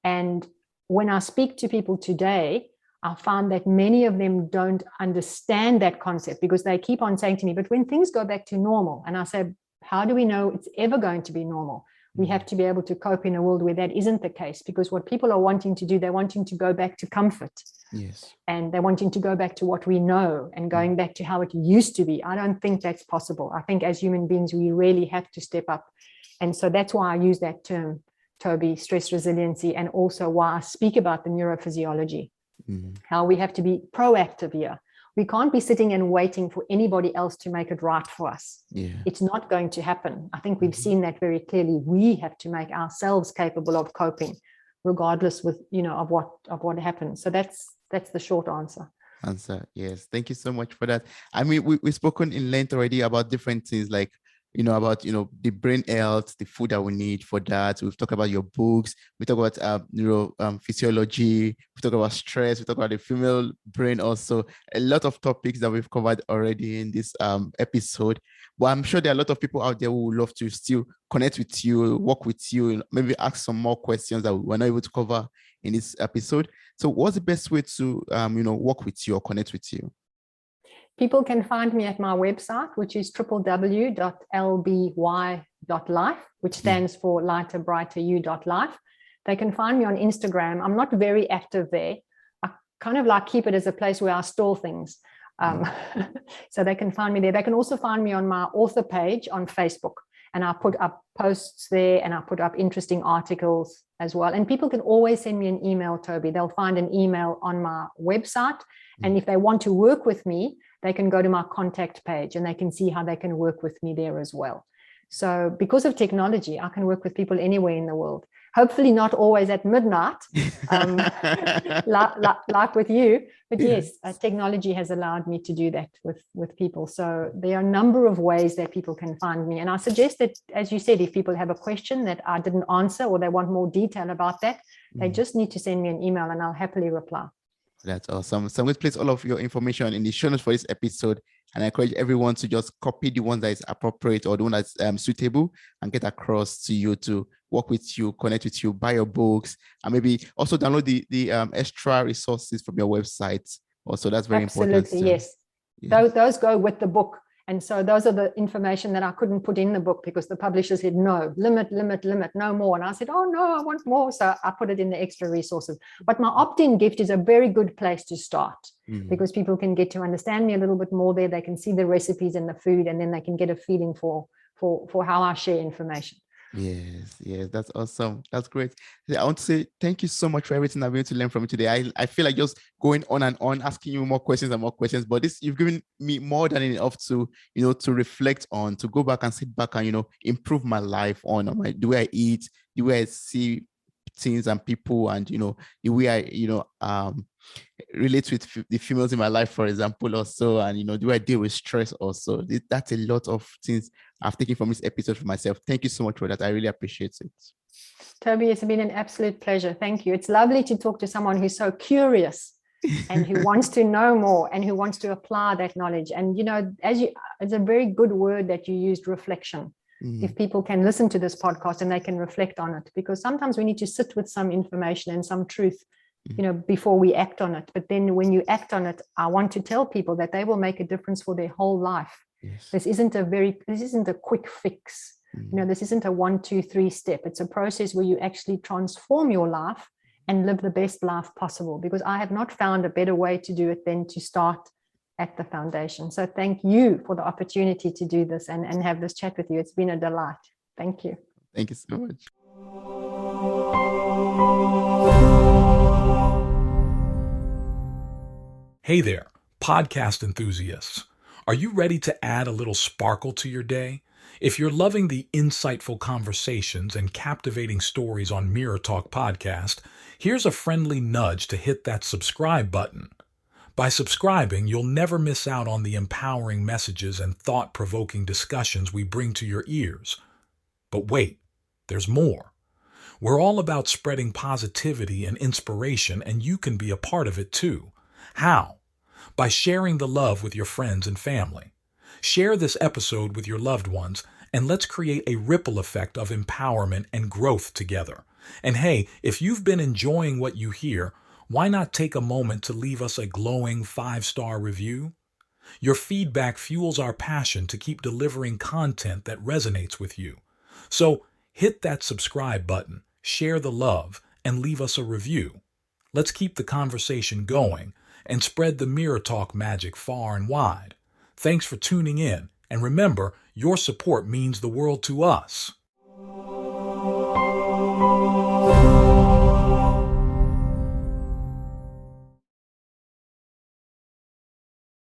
And when I speak to people today, I found that many of them don't understand that concept because they keep on saying to me, but when things go back to normal, and I say, how do we know it's ever going to be normal? We have to be able to cope in a world where that isn't the case, because what people are wanting to do, they're wanting to go back to comfort. Yes. And they're wanting to go back to what we know and going back to how it used to be. I don't think that's possible. I think as human beings, we really have to step up. And so that's why I use that term, Toby, stress resiliency, and also why I speak about the neurophysiology, how we have to be proactive here. We can't be sitting and waiting for anybody else to make it right for us. Yeah. It's not going to happen. I think we've seen that very clearly. We have to make ourselves capable of coping, regardless of what happens. So that's the short answer. Yes. Thank you so much for that. I mean, we've spoken in length already about different things, like about the brain health, the food that we need for that. We've talked about your books. We talk about physiology. We talk about stress. We talk about the female brain also. A lot of topics that we've covered already in this episode. But I'm sure there are a lot of people out there who would love to still connect with you, work with you, maybe ask some more questions that we're not able to cover in this episode. So what's the best way to work with you or connect with you? People can find me at my website, which is www.lby.life, which stands for lighter, brighter, you.life. They can find me on Instagram. I'm not very active there. I kind of like keep it as a place where I store things. So they can find me there. They can also find me on my author page on Facebook. And I put up posts there, and I put up interesting articles as well. And people can always send me an email, Toby. They'll find an email on my website. And if they want to work with me, they can go to my contact page and they can see how they can work with me there as well. So because of technology, I can work with people anywhere in the world. Hopefully not always at midnight, like with you. But yes, technology has allowed me to do that with people. So there are a number of ways that people can find me. And I suggest that, as you said, if people have a question that I didn't answer or they want more detail about that, they just need to send me an email and I'll happily reply. That's awesome. So I'm going to place all of your information in the show notes for this episode. And I encourage everyone to just copy the one that is appropriate or the one that's suitable and get across to you to work with you, connect with you, buy your books, and maybe also download the extra resources from your website. Also, that's very important. Absolutely, yes. Those go with the book. And so those are the information that I couldn't put in the book because the publisher said, no, limit, no more. And I said, oh, no, I want more. So I put it in the extra resources. But my opt-in gift is a very good place to start because people can get to understand me a little bit more there. They can see the recipes and the food, and then they can get a feeling for how I share information. Yes, that's awesome. That's great. I want to say thank you so much for everything I've been able to learn from you today. I feel like just going on and on, asking you more questions and more questions, but you've given me more than enough to, to reflect on, to go back and sit back and, improve my life on the way I eat, the way I see things and people, and, the way I, relate with the females in my life, for example, also, and, the way I deal with stress also. That's a lot of things I've taken from this episode for myself. Thank you so much for that. I really appreciate it. Toby, it's been an absolute pleasure. Thank you. It's lovely to talk to someone who's so curious and who wants to know more and who wants to apply that knowledge. And, it's a very good word that you used, reflection. If people can listen to this podcast and they can reflect on it, because sometimes we need to sit with some information and some truth, before we act on it. But then when you act on it, I want to tell people that they will make a difference for their whole life. Yes. This isn't a quick fix. This isn't a 1, 2, 3 step. It's a process where you actually transform your life and live the best life possible, because I have not found a better way to do it than to start at the foundation. So thank you for the opportunity to do this and have this chat with you. It's been a delight. Thank you. Thank you so much. Hey there, podcast enthusiasts. Are you ready to add a little sparkle to your day? If you're loving the insightful conversations and captivating stories on Mirror Talk Podcast, here's a friendly nudge to hit that subscribe button. By subscribing, you'll never miss out on the empowering messages and thought-provoking discussions we bring to your ears. But wait, there's more. We're all about spreading positivity and inspiration, and you can be a part of it too. How? By sharing the love with your friends and family. Share this episode with your loved ones, and let's create a ripple effect of empowerment and growth together. And hey, if you've been enjoying what you hear, why not take a moment to leave us a glowing 5-star review? Your feedback fuels our passion to keep delivering content that resonates with you. So hit that subscribe button, share the love, and leave us a review. Let's keep the conversation going and spread the Mirror Talk magic far and wide. Thanks for tuning in, and remember, your support means the world to us.